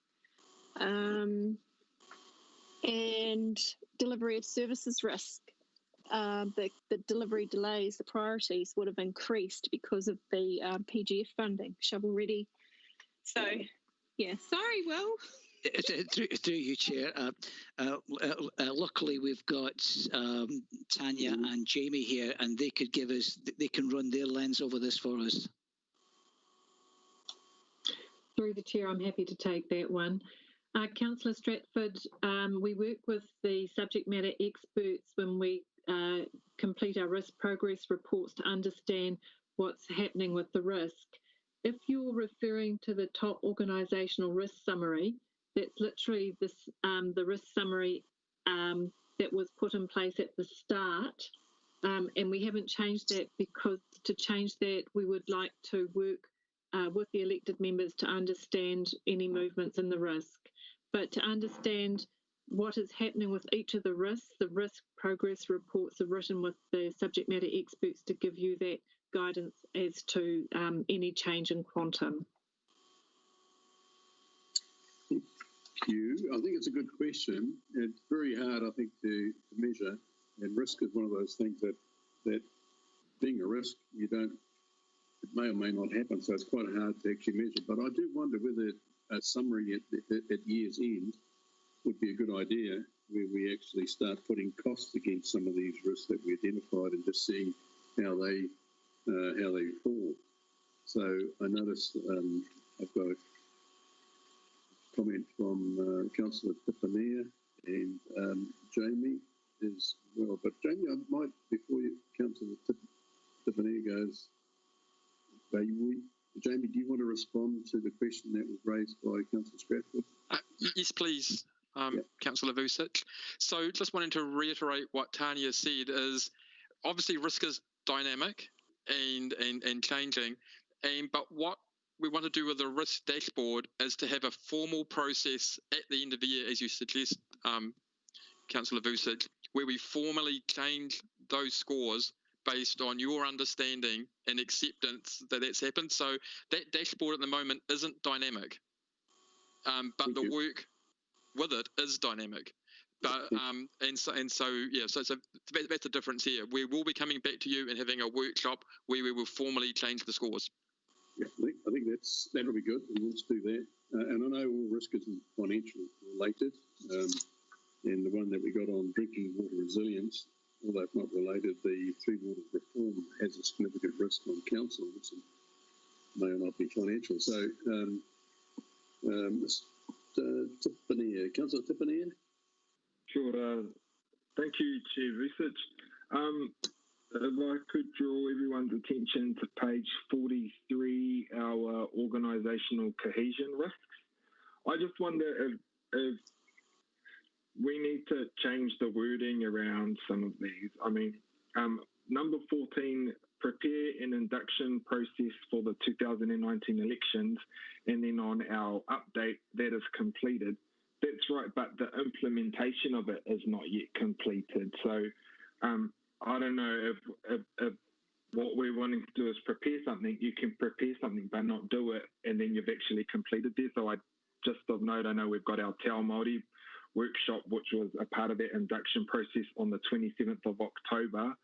And delivery of services risk, the delivery delays, the priorities would have increased because of the PGF funding, shovel ready. So, yeah, sorry, Will. Through you, Chair. Luckily, we've got Tanya and Jamie here, and they can run their lens over this for us. Through the Chair, I'm happy to take that one. Councillor Stratford, we work with the subject matter experts when we complete our risk progress reports to understand what's happening with the risk. If you're referring to the top organisational risk summary, that's literally the risk summary that was put in place at the start, and we haven't changed that because to change that we would like to work with the elected members to understand any movements in the risk. But to understand what is happening with each of the risk progress reports are written with the subject matter experts to give you that guidance as to any change in quantum. Thank you. I think it's a good question. It's very hard, I think, to measure, and risk is one of those things that being a risk, it may or may not happen, so it's quite hard to actually measure. But I do wonder whether a summary at year's end would be a good idea, where we actually start putting costs against some of these risks that we identified and just seeing how they fall. So I noticed I've got a comment from Councillor Tipania and Jamie as well. But Jamie, I might, before Councillor Tipania goes, Jamie, do you want to respond to the question that was raised by Councillor Stratford? Yes, please, Councillor Vucic. So just wanting to reiterate what Tanya said is obviously risk is dynamic and changing, but what we want to do with the risk dashboard is to have a formal process at the end of the year, as you suggest, Councillor Vucic, where we formally change those scores based on your understanding and acceptance that that's happened. So that dashboard at the moment isn't dynamic, but the work with it is dynamic. But so that's the difference here. We will be coming back to you and having a workshop where we will formally change the scores. Yeah, I think that'll be good, and let's do that. And I know all risk is financial related, and the one that we got on drinking water resilience, although it's not related, the Three Waters reform has a significant risk on council, which may or not be financial. So, Tipania, Councillor Tipania. Sure. Thank you, Chair Vucic. If I could draw everyone's attention to page 43, our organisational cohesion risks. I just wonder if we need to change the wording around some of these. I mean, number 14 prepare an induction process for the 2019 elections, and then on our update, that is completed. That's right, but the implementation of it is not yet completed. So I don't know if what we're wanting to do is prepare something. You can prepare something but not do it, and then you've actually completed there. So I just of note, I know we've got our Te Ao Māori workshop, which was a part of that induction process on the 27th of October,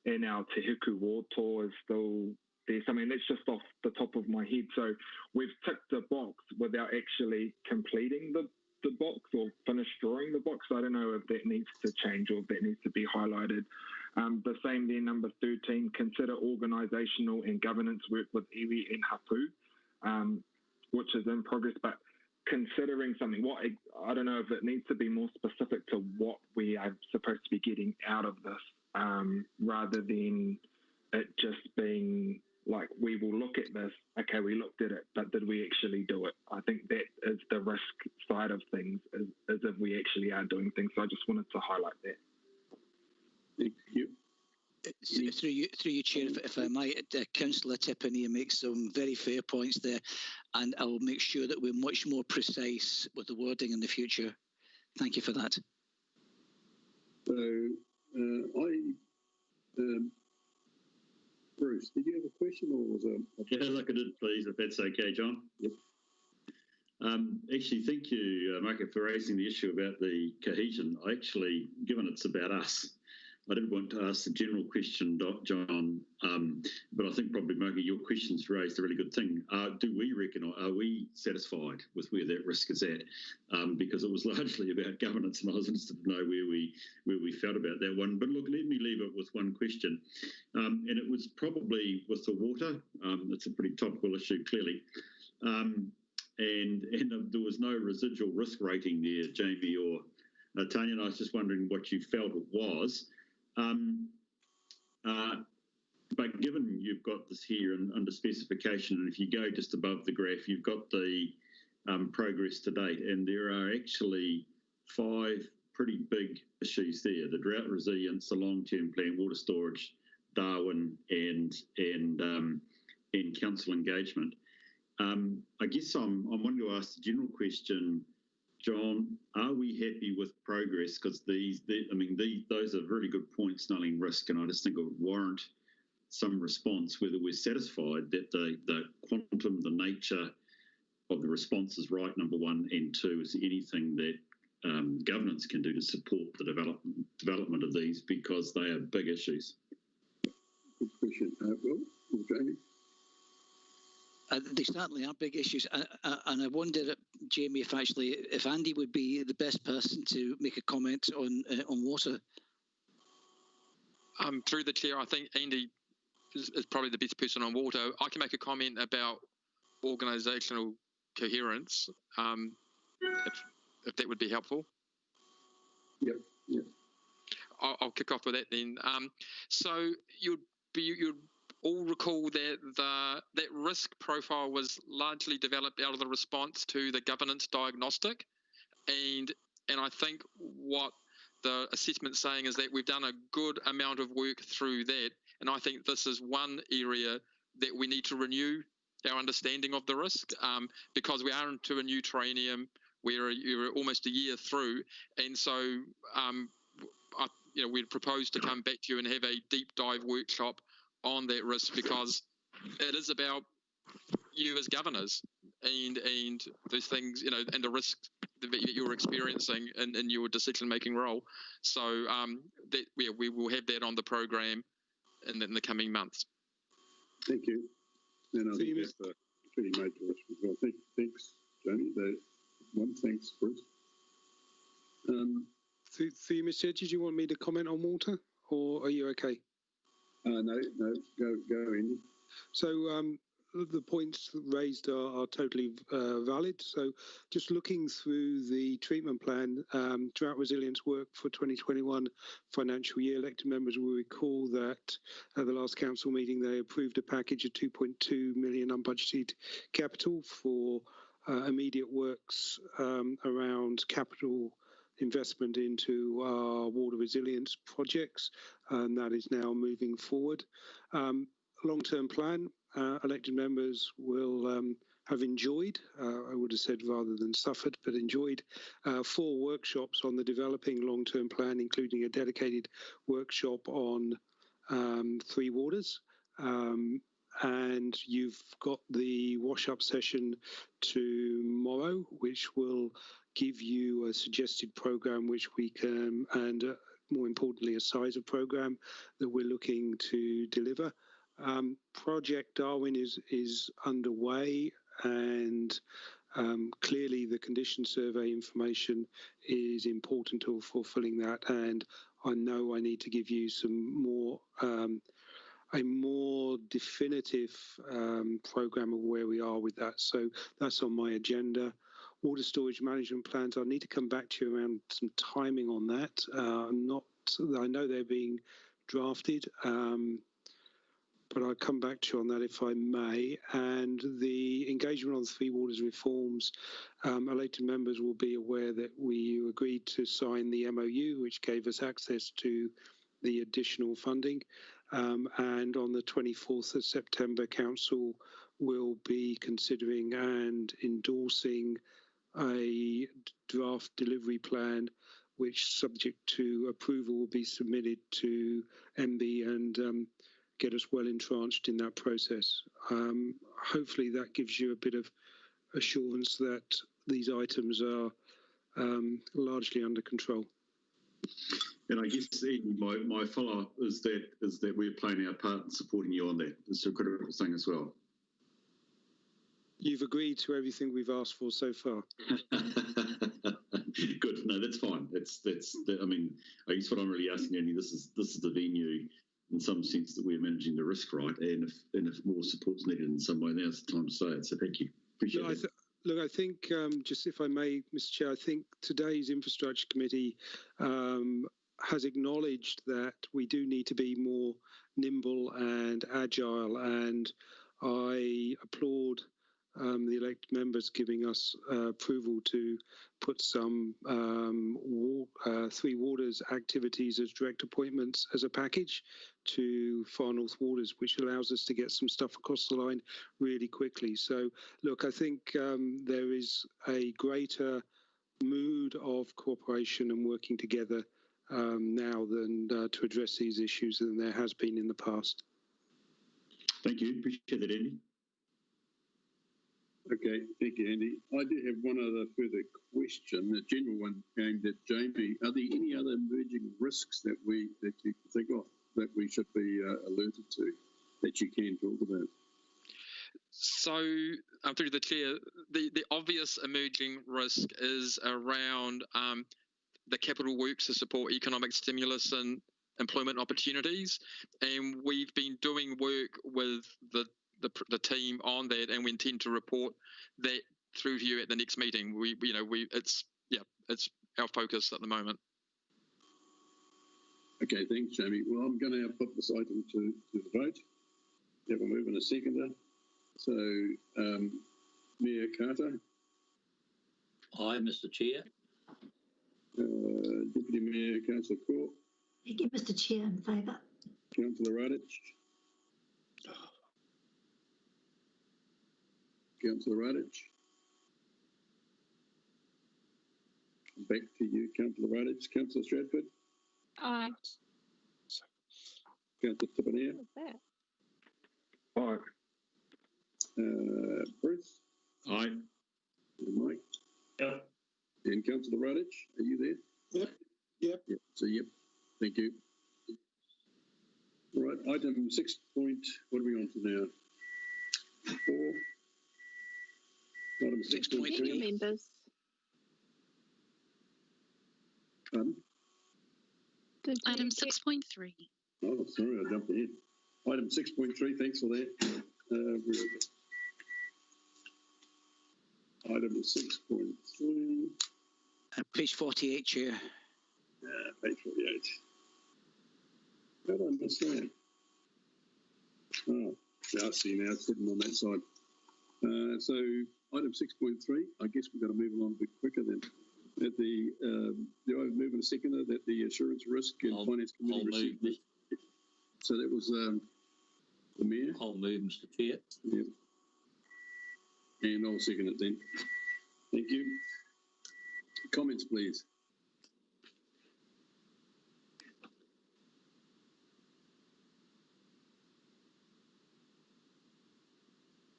and our Te Huku Ward Tour is still there. So, I mean, that's just off the top of my head. So we've ticked the box without actually completing the box or finished drawing the box. I don't know if that needs to change or if that needs to be highlighted. The same there, number 13, consider organisational and governance work with iwi and hapu, which is in progress, but considering something, I don't know if it needs to be more specific to what we are supposed to be getting out of this, rather than it just being like, we will look at this, okay, we looked at it, but did we actually do it? I think that is the risk side of things, is if we actually are doing things. So I just wanted to highlight that. Thank you. Through you, Chair, if I might, Councillor Tippany makes some very fair points there, and I will make sure that we're much more precise with the wording in the future. Thank you for that. So, Bruce, did you have a question, or was it? Yeah, look, I did, please, if that's okay, John. Yep. Actually, thank you, Marco, for raising the issue about the cohesion. Given it's about us, I did want to ask the general question, John, but I think probably, Marco, your question's raised a really good thing. Do we reckon, or are we satisfied with where that risk is at? Because it was largely about governance, and I was interested to know where we felt about that one. But look, let me leave it with one question, and it was probably with the water. It's a pretty topical issue, clearly. And there was no residual risk rating there, Jamie or Tanya, and I was just wondering what you felt it was. But given you've got this here under specification, and if you go just above the graph, you've got the progress to date, and there are actually 5 pretty big issues there: the drought resilience, the long-term plan, water storage, Darwin, and council engagement. I guess I'm wanting to ask the general question, John, are we happy with progress? Because those are very good points, nulling risk, and I just think it would warrant some response, whether we're satisfied that the quantum, the nature of the response is right, number one, and two, is there anything that governance can do to support the development of these, because they are big issues? Good question. Jamie? They certainly are big issues, and I wonder, Jamie, if Andy would be the best person to make a comment on water. Through the chair, I think Andy is probably the best person on water. I can make a comment about organisational coherence, if that would be helpful. Yep. I'll kick off with that then. So you'd all recall that that risk profile was largely developed out of the response to the governance diagnostic, and I think what the assessment's saying is that we've done a good amount of work through that, and I think this is one area that we need to renew our understanding of the risk, because we are into a new triennium. We're almost a year through, and so we'd propose to come back to you and have a deep dive workshop on that risk, because it is about you as governors and those things, and the risk that you're experiencing in your decision-making role. So we will have that on the program in the coming months. Thank you. And I think that's a pretty major risk as well. Thanks, Jamie. Thanks, Bruce. Through you, Mr. Chair, did you want me to comment on water, or are you okay? No, go, Andy. So the points raised are totally valid. So just looking through the treatment plan, drought resilience work for 2021 financial year, elected members will recall that at the last council meeting they approved a package of 2.2 million unbudgeted capital for immediate works around capital investment into our water resilience projects, and that is now moving forward. long-term plan, elected members will have enjoyed, I would have said rather than suffered, but enjoyed 4 workshops on the developing long-term plan, including a dedicated workshop on Three Waters. And you've got the wash-up session tomorrow, which will give you a suggested program which we can, and more importantly, a size of program that we're looking to deliver. Project Darwin is underway, and clearly the condition survey information is important to fulfilling that. And I know I need to give you some more a more definitive program of where we are with that. So that's on my agenda. Water storage management plans, I need to come back to you around some timing on that. I know they're being drafted, but I'll come back to you on that if I may. And the engagement on Three Waters reforms, elected members will be aware that we agreed to sign the MOU, which gave us access to the additional funding. And on the 24th of September, Council will be considering and endorsing a draft delivery plan, which, subject to approval, will be submitted to MB and get us well entrenched in that process. Hopefully that gives you a bit of assurance that these items are largely under control. And I guess, Ian, my follow-up is that we're playing our part in supporting you on that. It's a critical thing as well. You've agreed to everything we've asked for so far. Good. No, that's fine. I mean, I guess what I'm really asking, Andy, this is the venue in some sense that we're managing the risk right, and if more support's needed in some way, now's the time to say it. So thank you. Appreciate it. Look, I think, just if I may, Mr. Chair, I think today's Infrastructure Committee has acknowledged that we do need to be more nimble and agile, and I applaud the elected members giving us approval to put some Three Waters activities as direct appointments as a package to Far North Waters, which allows us to get some stuff across the line really quickly. So, look, I think there is a greater mood of cooperation and working together now than to address these issues than there has been in the past. Thank you. Appreciate that, Andy. Okay, thank you, Andy. I do have one other further question, a general one aimed at Jamie. Are there any other emerging risks that you think of that we should be alerted to, that you can talk about? So, through the chair, the obvious emerging risk is around the capital works to support economic stimulus and employment opportunities, and we've been doing work with the team on that, and we intend to report that through to you at the next meeting. It's our focus at the moment. Okay, thanks, Jamie. Well, I'm going to put this item to the vote. Have a move in a seconder. So, Mayor Carter. Aye, Mr. Chair. Deputy Mayor Councillor Court. Thank you, Mr. Chair, in favour. Councillor Radich. Councillor Radich. Back to you, Councillor Radich. Councillor Stratford. Aye. Councillor Tippania. Aye. Bruce. Aye. And Mike. Yep. And Councillor Radich, are you there? Yep. So, yep. Thank you. All right, item 6 point, what are we on to now? 4. Item 6.3. Members. Item 6.3. Oh, sorry, I jumped ahead. Item 6.3, thanks for that. Where is it? Item 6.3. Page 48, Chair. Page 48. How did I miss that? Oh, yeah, I see now, it's sitting on that side. So, item 6.3, I guess we've got to move along a bit quicker then. At the, do I move in a second that the Assurance Risk and Finance Committee received? So that was the Mayor. I'll move, Mr. Chair. Yep. And I'll second it then. Thank you. Comments, please.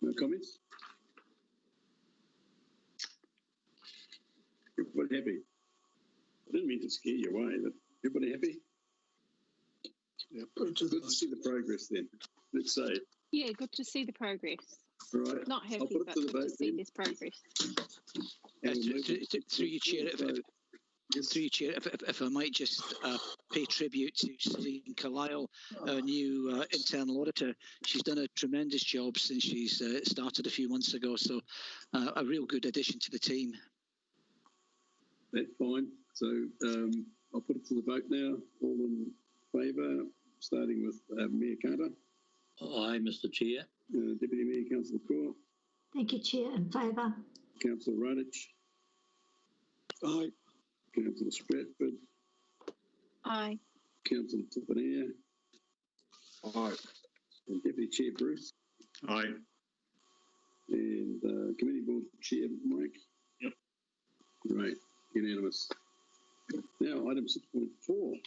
No comments? Everybody happy? I didn't mean to scare you away, but everybody happy? Yeah, put it to Good to see the progress then. Let's say. Yeah, good to see the progress. All right. Not I'll happy, put it but to the good to vote see then. this progress. Through you, Chair, through you, Chair, if I might just pay tribute to Susan Carlisle, our new internal auditor. She's done a tremendous job since she's started a few months ago, so a real good addition to the team. That's fine. So I'll put it to the vote now. All in favour, starting with Mayor Carter. Aye, Mr. Chair. Deputy Mayor, Councillor Core. Thank you, Chair. In favour. Councillor Radich. Aye. Councillor Stratford. Aye. Councillor Tippinair. Aye. And Deputy Chair Bruce. Aye. And Committee Board Chair Mike. Yep. Great. Unanimous. Now, item 6.4.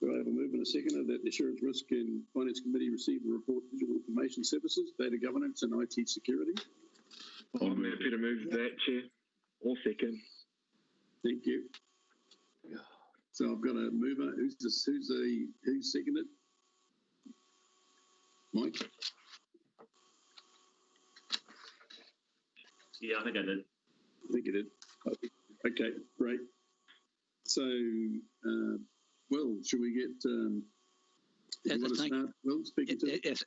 Do I have a move and a seconder that the Assurance Risk and Finance Committee receive the report Digital Information Services, Data Governance and IT Security? I'm happy to move that, Chair. Or second. Thank you. So I've got a mover. Who's seconded? Mike? Yeah, I think I did. I think you did. Okay, great. So, Will, should we get...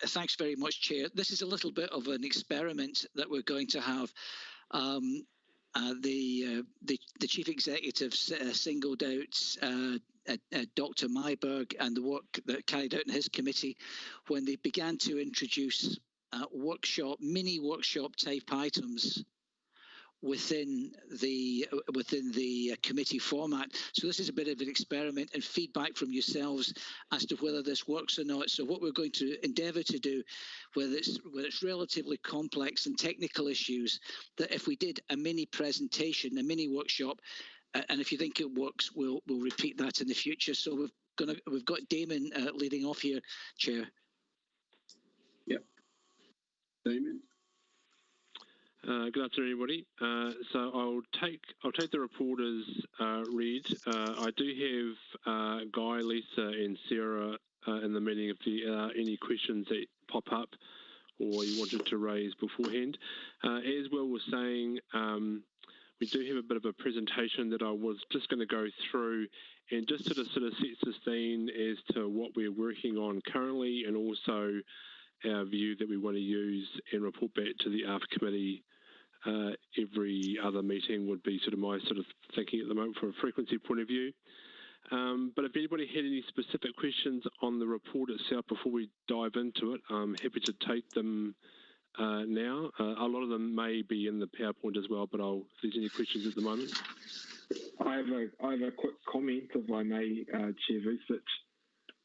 Thanks very much, Chair. This is a little bit of an experiment that we're going to have. The Chief Executive singled out Dr. Myberg and the work that carried out in his committee when they began to introduce mini workshop type items within the committee format. So this is a bit of an experiment and feedback from yourselves as to whether this works or not. So what we're going to endeavour to do, whether it's relatively complex and technical issues, that if we did a mini presentation, a mini workshop, and if you think it works, we'll repeat that in the future. So we've got Damon leading off here, Chair. Yep. Damon. Good afternoon, everybody. So I'll take the report as read. I do have Guy, Lisa, and Sarah in the meeting. If there are any questions that pop up or you wanted to raise beforehand, as Will was saying, we do have a bit of a presentation that I was just going to go through and just sort of sets the scene as to what we're working on currently, and also our view that we want to use and report back to the ARF committee every other meeting would be sort of my sort of thinking at the moment from a frequency point of view. But if anybody had any specific questions on the report itself before we dive into it, I'm happy to take them now. A lot of them may be in the PowerPoint as well, but if there's any questions at the moment. I have a quick comment, if I may, Chair Vucic.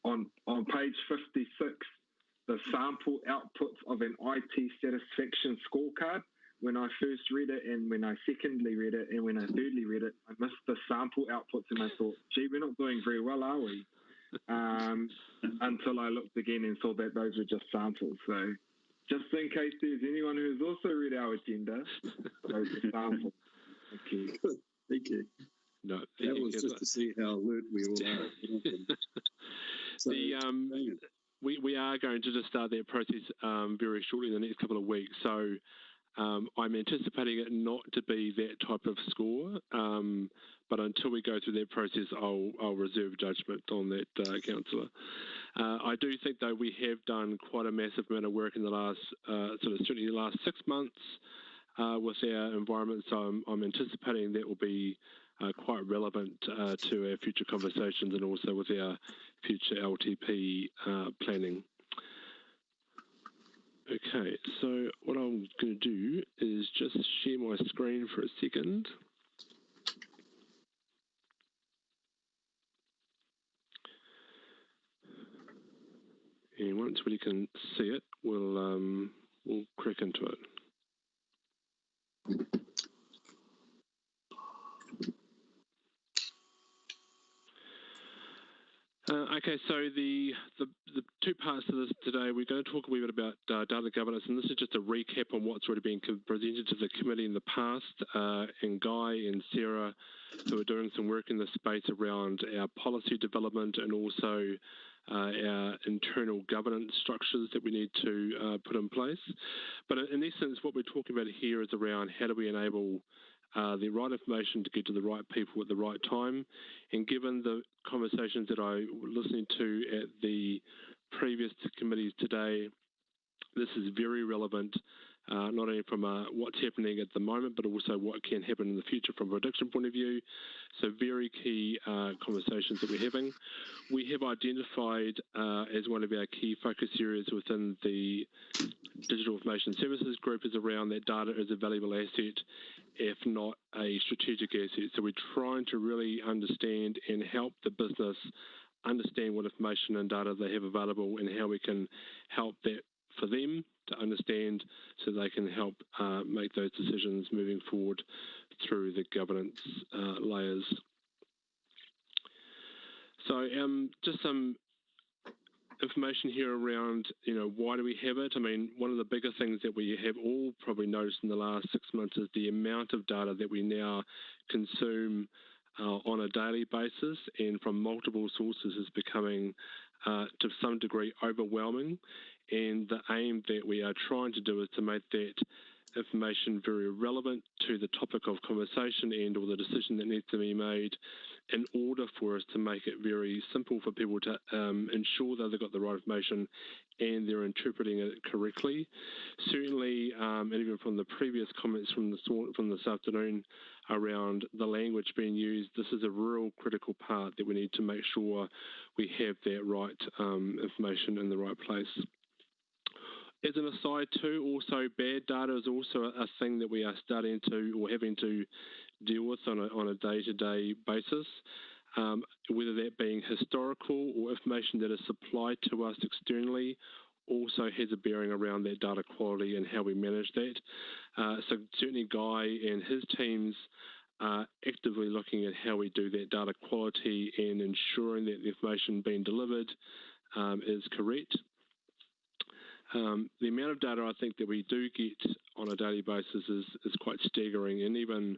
On page 56, the sample outputs of an IT satisfaction scorecard. When I first read it, and when I secondly read it, and when I thirdly read it, I missed the sample outputs, and I thought, gee, we're not doing very well, are we? Until I looked again and saw that those were just samples. So just in case there's anyone who's also read our agenda, those are samples. Thank you. Thank you. No, that was just to see how alert we all are. So, we are going to just start that process very shortly in the next couple of weeks. So I'm anticipating it not to be that type of score, but until we go through that process, I'll reserve judgment on that, Councillor. I do think, though, we have done quite a massive amount of work in the last, certainly the last 6 months with our environment, so I'm anticipating that will be quite relevant to our future conversations and also with our future LTP planning. Okay, so what I'm going to do is just share my screen for a second. And once we can see it, we'll crack into it. Okay, so the two parts to this today, we're going to talk a wee bit about data governance, and this is just a recap on what's already been presented to the committee in the past, and Guy and Sarah, who are doing some work in this space around our policy development and also our internal governance structures that we need to put in place. But in essence, what we're talking about here is around how do we enable the right information to get to the right people at the right time. And given the conversations that I was listening to at the previous committees today, this is very relevant, not only from what's happening at the moment, but also what can happen in the future from a prediction point of view. So very key conversations that we're having. We have identified as one of our key focus areas within the Digital Information Services Group is around that data is a valuable asset, if not a strategic asset. So we're trying to really understand and help the business understand what information and data they have available and how we can help that for them to understand so they can help make those decisions moving forward through the governance layers. So just some information here around, why do we have it? I mean, one of the bigger things that we have all probably noticed in the last 6 months is the amount of data that we now consume on a daily basis and from multiple sources is becoming to some degree overwhelming. And the aim that we are trying to do is to make that information very relevant to the topic of conversation and or the decision that needs to be made in order for us to make it very simple for people to ensure that they've got the right information and they're interpreting it correctly. Certainly, and even from the previous comments from this afternoon around the language being used, this is a real critical part that we need to make sure we have that right information in the right place. As an aside too, also bad data is also a thing that we are starting to or having to deal with on a day-to-day basis, whether that being historical or information that is supplied to us externally also has a bearing around that data quality and how we manage that. So certainly Guy and his teams are actively looking at how we do that data quality and ensuring that the information being delivered is correct. The amount of data I think that we do get on a daily basis is quite staggering, and even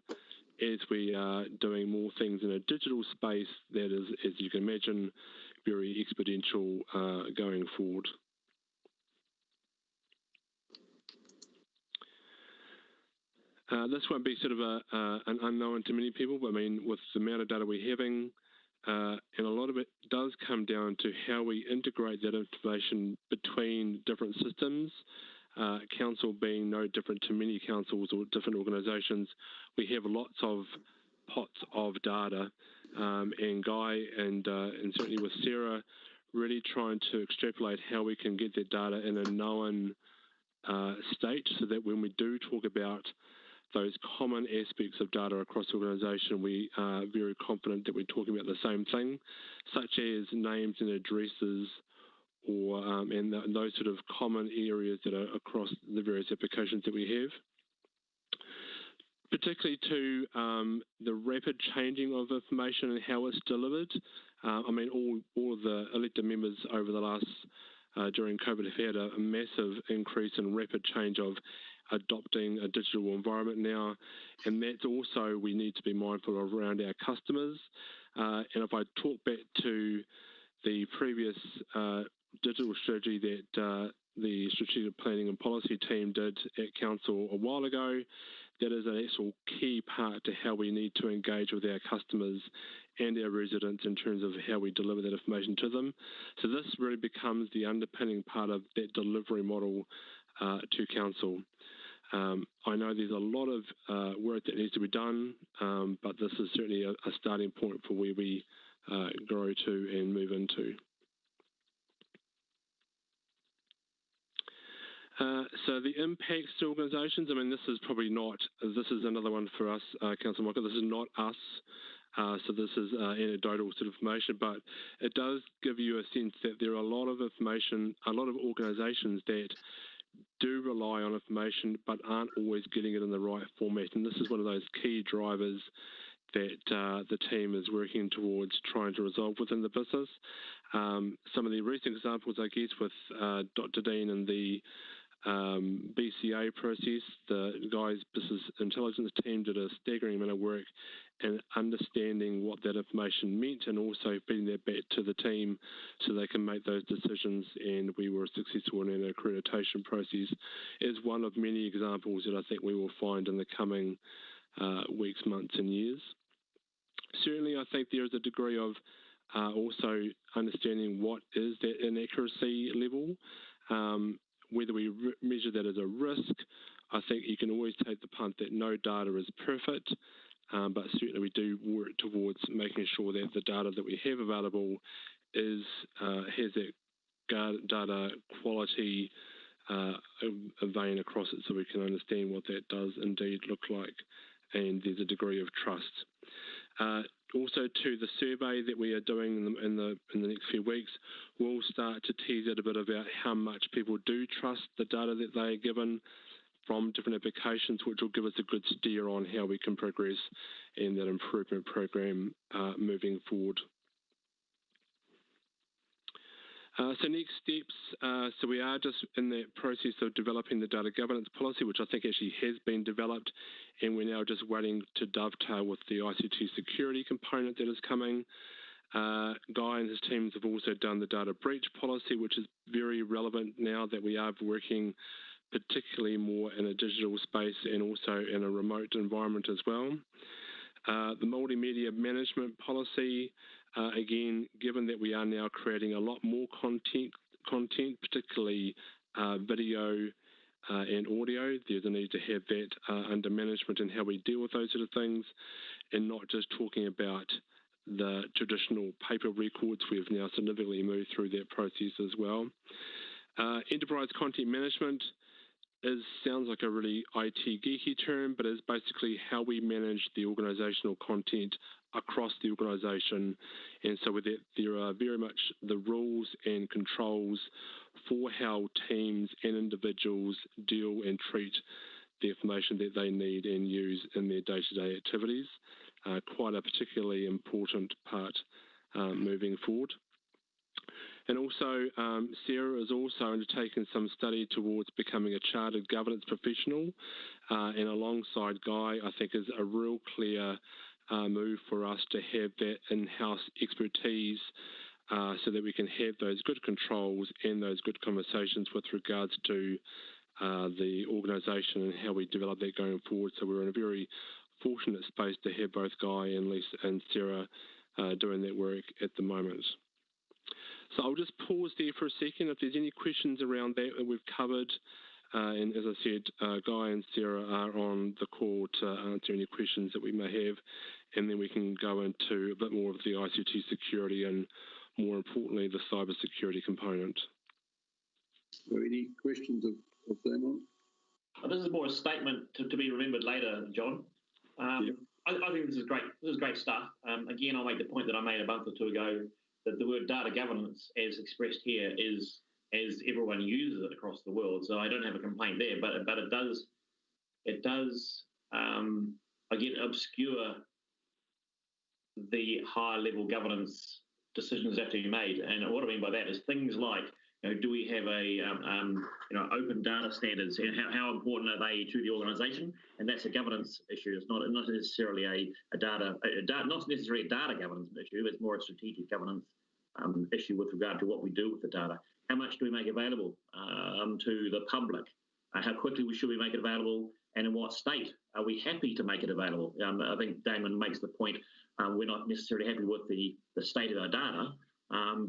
as we are doing more things in a digital space, that is, as you can imagine, very exponential going forward. This won't be sort of an unknown to many people, but I mean, with the amount of data we're having, and a lot of it does come down to how we integrate that information between different systems. Council being no different to many councils or different organisations, we have lots of pots of data, and Guy and certainly with Sarah, really trying to extrapolate how we can get that data in a known state, so that when we do talk about those common aspects of data across the organisation, we are very confident that we're talking about the same thing, such as names and addresses, or and those sort of common areas that are across the various applications that we have. Particularly to the rapid changing of information and how it's delivered. I mean, all of the elected members over the last, during COVID, have had a massive increase in rapid change of adopting a digital environment now, and that's also we need to be mindful of around our customers. And if I talk back to the previous digital strategy that the strategic planning and policy team did at council a while ago, that is an actual key part to how we need to engage with our customers and our residents in terms of how we deliver that information to them. So this really becomes the underpinning part of that delivery model to council. I know there's a lot of work that needs to be done, but this is certainly a starting point for where we grow to and move into. So the impacts to organisations, I mean, this is probably not, this is another one for us, Councillor Mocker, this is not us So this is anecdotal sort of information, but it does give you a sense that there are a lot of information, a lot of organisations that do rely on information but aren't always getting it in the right format. And this is one of those key drivers that the team is working towards trying to resolve within the business. Some of the recent examples, I guess, with Dr. Dean and the BCA process, the guys' business intelligence team did a staggering amount of work in understanding what that information meant and also feeding that back to the team so they can make those decisions, and we were successful in an accreditation process is one of many examples that I think we will find in the coming weeks, months and years. Certainly I think there is a degree of also understanding what is that inaccuracy level. Whether we measure that as a risk, I think you can always take the punt that no data is perfect, but certainly we do work towards making sure that the data that we have available is has that data quality a vein across it so we can understand what that does indeed look like, and there's a degree of trust. Also to the survey that we are doing in the next few weeks, we'll start to tease out a bit about how much people do trust the data that they are given from different applications, which will give us a good steer on how we can progress in that improvement program moving forward. So next steps, so we are just in that process of developing the data governance policy, which I think actually has been developed, and we're now just waiting to dovetail with the ICT security component that is coming. Guy and his teams have also done the data breach policy, which is very relevant now that we are working particularly more in a digital space and also in a remote environment as well. The multimedia management policy, again, given that we are now creating a lot more content, particularly video and audio, there's a need to have that under management and how we deal with those sort of things, and not just talking about the traditional paper records. We have now significantly moved through that process as well. Enterprise content management sounds like a really IT geeky term, but is basically how we manage the organisational content across the organisation. And so with that, there are very much the rules and controls for how teams and individuals deal and treat the information that they need and use in their day-to-day activities. Quite a particularly important part moving forward. And also, Sarah has also undertaken some study towards becoming a chartered governance professional, and alongside Guy, I think is a real clear move for us to have that in-house expertise so that we can have those good controls and those good conversations with regards to the organisation and how we develop that going forward. So we're in a very fortunate space to have both Guy and Lisa and Sarah doing that work at the moment. So I'll just pause there for a second. If there's any questions around that we've covered, and as I said, Guy and Sarah are on the call to answer any questions that we may have, and then we can go into a bit more of the ICT security and, more importantly, the cyber security component. So any questions of them on? This is more a statement to be remembered later, John. Yep. I think this is great. This is great stuff. Again, I'll make the point that I made a month or two ago, that the word data governance, as expressed here, is as everyone uses it across the world. So I don't have a complaint there, but it does again obscure the higher level governance decisions that have to be made. And what I mean by that is things like, do we have a open data standards, and how important are they to the organisation? And that's a governance issue. It's not necessarily not necessarily a data governance issue. It's more a strategic governance issue with regard to what we do with the data. How much do we make available to the public? How quickly should we make it available, and in what state are we happy to make it available? I think Damon makes the point. We're not necessarily happy with the state of our data,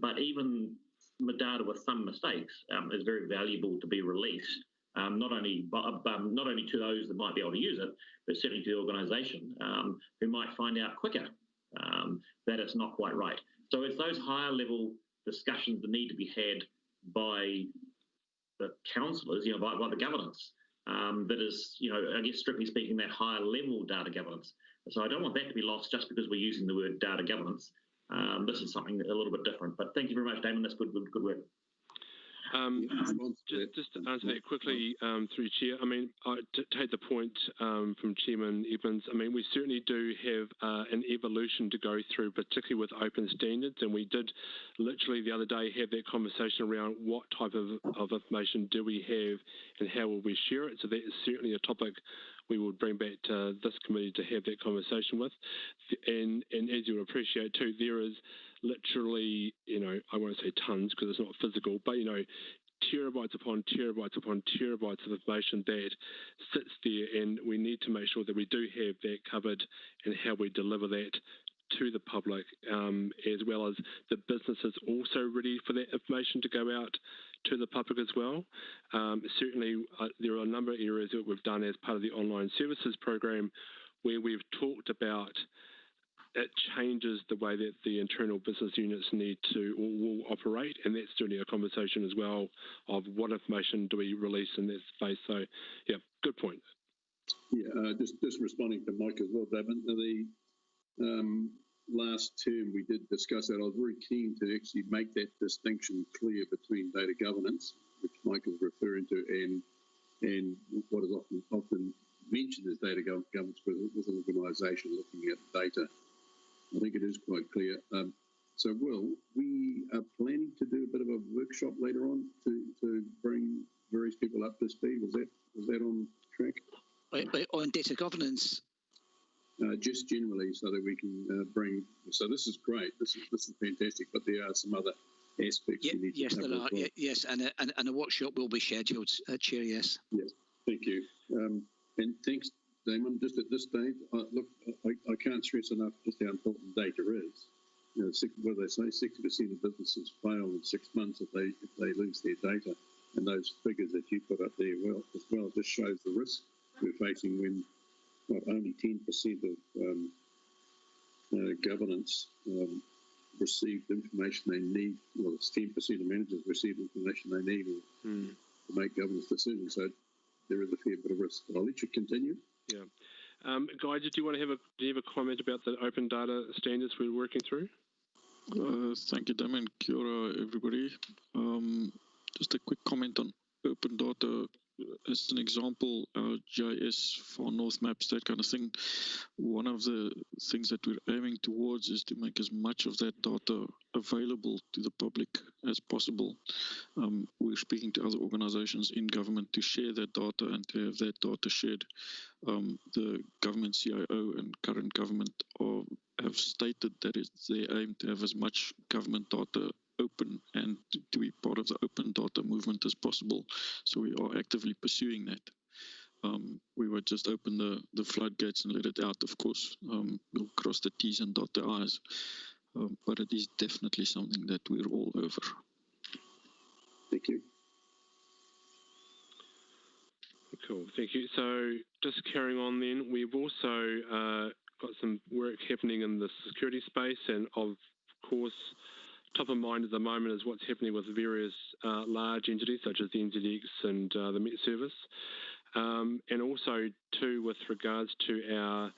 but even the data with some mistakes is very valuable to be released, not only to those that might be able to use it, but certainly to the organisation who might find out quicker that it's not quite right. So it's those higher level discussions that need to be had by the councillors, by the governance, that is, I guess strictly speaking, that higher level data governance. So I don't want that to be lost just because we're using the word data governance. This is something a little bit different. But thank you very much, Damon. That's good work. Just to answer that quickly through Chair, I mean, to take the point from Chairman Evans, I mean, we certainly do have an evolution to go through, particularly with open standards, and we did literally the other day have that conversation around what type of information do we have and how will we share it. So that is certainly a topic we will bring back to this committee to have that conversation with. And as you would appreciate too, there is literally, I won't say tons because it's not physical, but, terabytes upon terabytes upon terabytes of information that sits there, and we need to make sure that we do have that covered and how we deliver that to the public, as well as the businesses also ready for that information to go out to the public as well. Certainly, there are a number of areas that we've done as part of the online services program where we've talked about it changes the way that the internal business units need to or will operate, and that's certainly a conversation as well of what information do we release in that space. So, yeah, good point. Yeah, just responding to Mike as well, David. The last term we did discuss that. I was very keen to actually make that distinction clear between data governance, which Mike is referring to, and what is often mentioned as data governance with an organisation looking at data. I think it is quite clear. So, Will, we are planning to do a bit of a workshop later on to bring various people up to speed. Was that on track? On data governance? Just generally, so that we can bring. So this is great. This is fantastic. But there are some other aspects we need to cover. Yes, there are. Well. Yes, and a workshop will be scheduled, Chair. Yes. Yes. Thank you. And thanks, Damon. Just at this stage, I can't stress enough just how important data is. What they say, 60% of businesses fail in 6 months if they lose their data, and those figures that you put up there as well just shows the risk we're facing when not only 10% of governance receive the information they need. Well, it's 10% of managers receive information they need to make governance decisions. So there is a fair bit of risk. But I'll let you continue. Yeah. Guy, do you have a comment about the open data standards we're working through? Thank you, Damon. Kia ora, everybody. Just a quick comment on open data. As an example, our GIS for North Maps, that kind of thing, one of the things that we're aiming towards is to make as much of that data available to the public as possible. We're speaking to other organizations in government to share that data and to have that data shared. The government CIO and current government have stated that it's their aim to have as much government data open and to be part of the open data movement as possible. So we are actively pursuing that. We would just open the floodgates and let it out, of course. We'll cross the T's and dot the I's. But it is definitely something that we're all over. Thank you. Cool, thank you. So just carrying on then, we've also got some work happening in the security space, and of course, top of mind at the moment is what's happening with various large entities such as the NZX and the Met Service. And also, too, with regards to our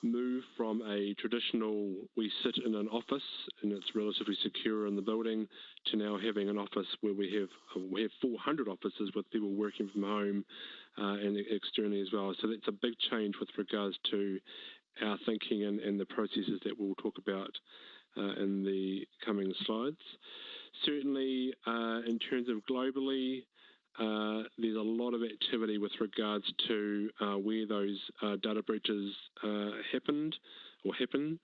move from a traditional, we sit in an office and it's relatively secure in the building, to now having an office where we have 400 offices with people working from home and externally as well. So that's a big change with regards to our thinking and the processes that we'll talk about in the coming slides. Certainly, in terms of globally, there's a lot of activity with regards to where those data breaches happened or happen.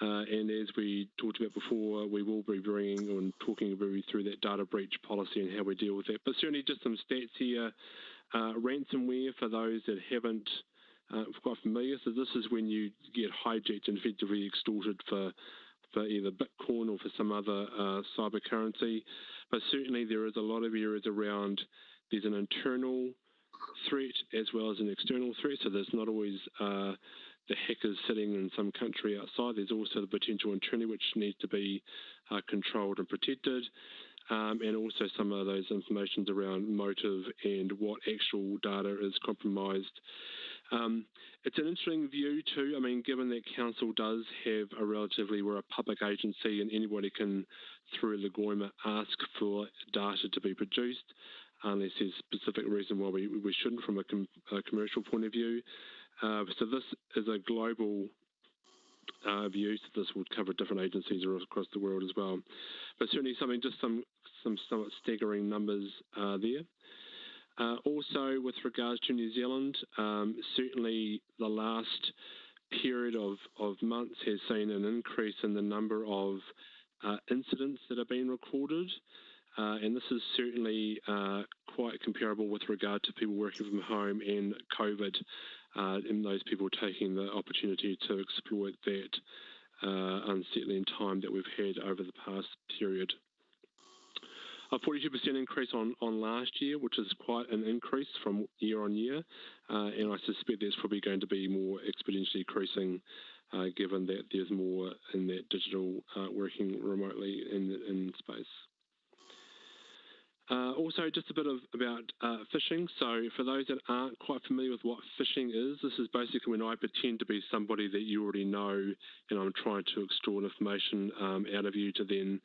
And as we talked about before, we will be bringing and talking through that data breach policy and how we deal with that. But certainly just some stats here. Ransomware, for those that haven't quite familiar, so this is when you get hijacked and effectively extorted for either Bitcoin or for some other cyber currency. But certainly there is a lot of areas around, there's an internal threat as well as an external threat. So there's not always the hackers sitting in some country outside. There's also the potential internally, which needs to be controlled and protected. And also some of those informations around motive and what actual data is compromised. It's an interesting view too. I mean, given that council does have a relatively, we're a public agency and anybody can, through Lagoima, ask for data to be produced, unless there's a specific reason why we shouldn't from a commercial point of view. So this is a global view, so this would cover different agencies across the world as well. But certainly some somewhat staggering numbers there. Also, with regards to New Zealand, certainly the last period of months has seen an increase in the number of incidents that have been recorded. And this is certainly quite comparable with regard to people working from home and COVID, and those people taking the opportunity to exploit that unsettling time that we've had over the past period. A 42% increase on last year, which is quite an increase from year on year, and I suspect there's probably going to be more exponentially increasing given that there's more in that digital working remotely in space. Also, just a bit about phishing. So for those that aren't quite familiar with what phishing is, this is basically when I pretend to be somebody that you already know and I'm trying to extort information out of you to then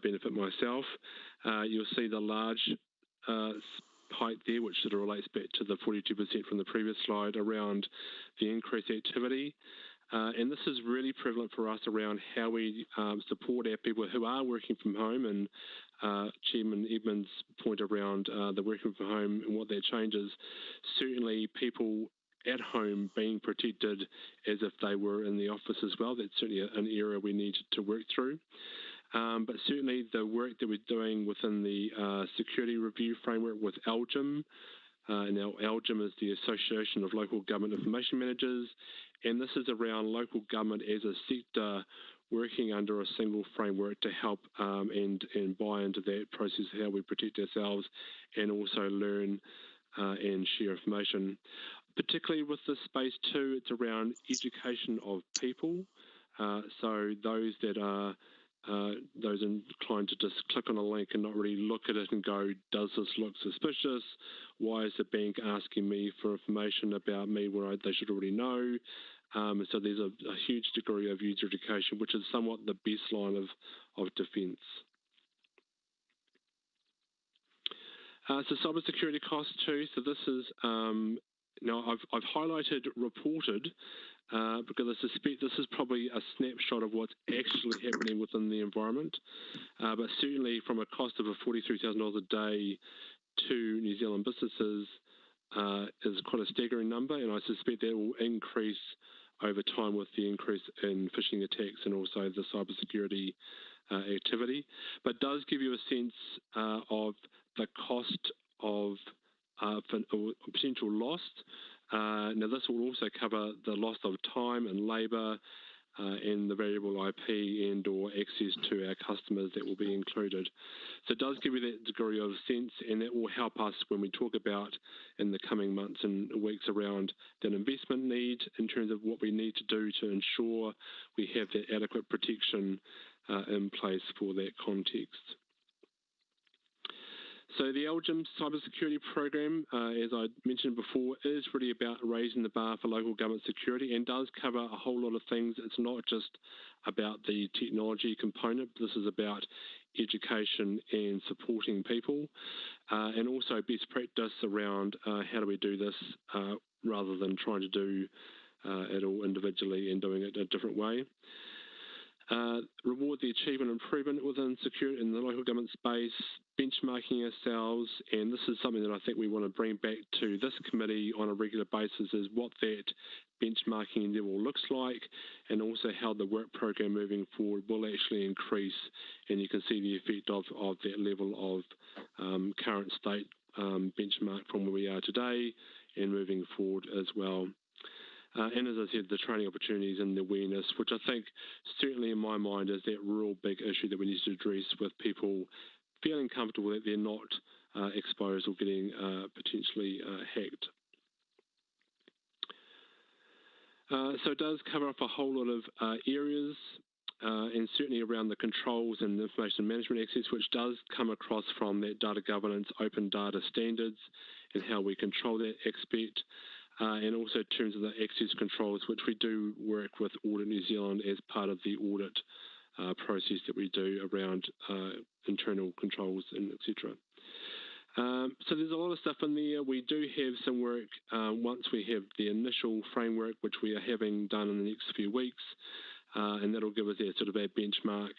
benefit myself. You'll see the large height there, which sort of relates back to the 42% from the previous slide around the increased activity. And this is really prevalent for us around how we support our people who are working from home, and Chairman Edmonds' point around the working from home and what that changes. Certainly people at home being protected as if they were in the office as well. That's certainly an area we need to work through. But certainly the work that we're doing within the security review framework with LGIM, now LGIM is the Association of Local Government Information Managers, and this is around local government as a sector working under a single framework to help and buy into that process of how we protect ourselves and also learn and share information. Particularly with this space too, it's around education of people. So those that are those inclined to just click on a link and not really look at it and go, does this look suspicious? Why is the bank asking me for information about me where they should already know? So there's a huge degree of user education, which is somewhat the best line of defence. So cybersecurity costs too. So this is, now I've highlighted reported because I suspect this is probably a snapshot of what's actually happening within the environment. But certainly from a cost of a $43,000 a day to New Zealand businesses is quite a staggering number, and I suspect that will increase over time with the increase in phishing attacks and also the cybersecurity activity. But does give you a sense of the cost of potential loss. Now this will also cover the loss of time and labour and the variable IP and or access to our customers that will be included. So it does give you that degree of sense, and that will help us when we talk about in the coming months and weeks around that investment need in terms of what we need to do to ensure we have that adequate protection in place for that context. So the LGIM cybersecurity program, as I mentioned before, is really about raising the bar for local government security and does cover a whole lot of things. It's not just about the technology component. This is about education and supporting people, and also best practice around how do we do this rather than trying to do it all individually and doing it a different way. Reward the achievement and improvement within security in the local government space, benchmarking ourselves, and this is something that I think we want to bring back to this committee on a regular basis, is what that benchmarking level looks like, and also how the work program moving forward will actually increase, and you can see the effect of that level of current state benchmark from where we are today and moving forward as well. And as I said, the training opportunities and the awareness, which I think certainly in my mind is that real big issue that we need to address with people feeling comfortable that they're not exposed or getting potentially hacked. So it does cover up a whole lot of areas and certainly around the controls and information management access, which does come across from that data governance, open data standards and how we control that aspect. and also in terms of the access controls, which we do work with Audit New Zealand as part of the audit process that we do around internal controls and etc. So there's a lot of stuff in there. We do have some work once we have the initial framework, which we are having done in the next few weeks, and that'll give us our benchmark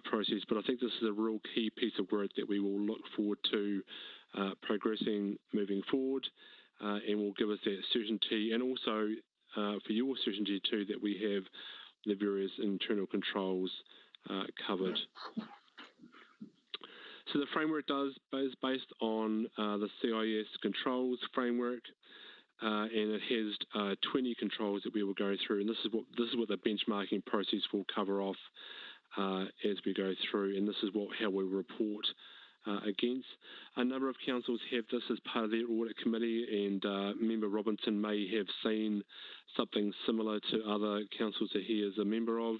process. But I think this is a real key piece of work that we will look forward to progressing moving forward, and will give us that certainty, and also for your certainty too, that we have the various internal controls covered. So the framework is based on the CIS controls framework, and it has 20 controls that we will go through, and this is what the benchmarking process will cover off as we go through, and this is how we report against. A number of councils have this as part of their audit committee, and Member Robinson may have seen something similar to other councils that he is a member of.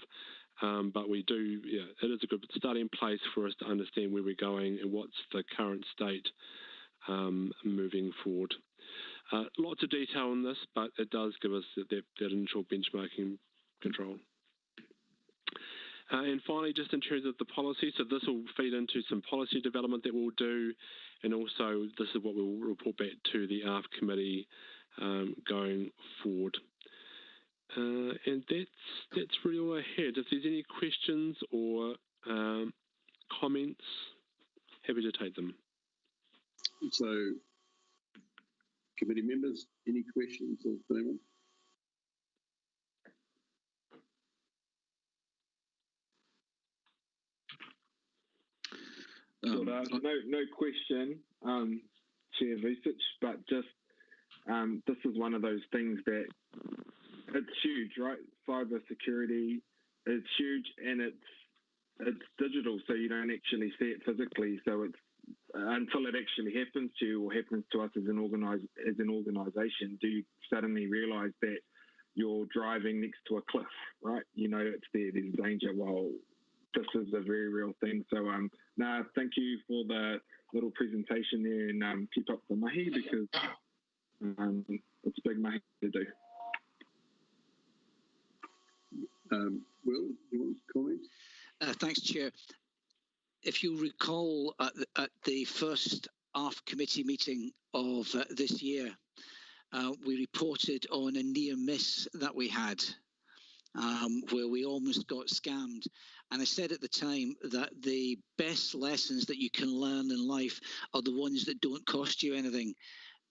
But we do, it is a good starting place for us to understand where we're going and what's the current state moving forward. Lots of detail on this, but it does give us that initial benchmarking control. And finally, just in terms of the policy, so this will feed into some policy development that we'll do, and also this is what we'll report back to the ARF committee going forward. And that's really all I had. If there's any questions or comments, happy to take them. So, committee members, any questions or anyone? No question, Chair Vucic, but just this is one of those things that it's huge, right? Cyber security is huge, and it's digital, so you don't actually see it physically. So it's until it actually happens to you or happens to us as an organisation, do you suddenly realise that you're driving next to a cliff, right? You know it's there. There's danger. Well, this is a very real thing. So thank you for the little presentation there, and keep up the mahi, because it's a big mahi to do. Will, you want to comment? Thanks, Chair. If you recall, at the first ARF committee meeting of this year, we reported on a near miss that we had, where we almost got scammed. And I said at the time that the best lessons that you can learn in life are the ones that don't cost you anything.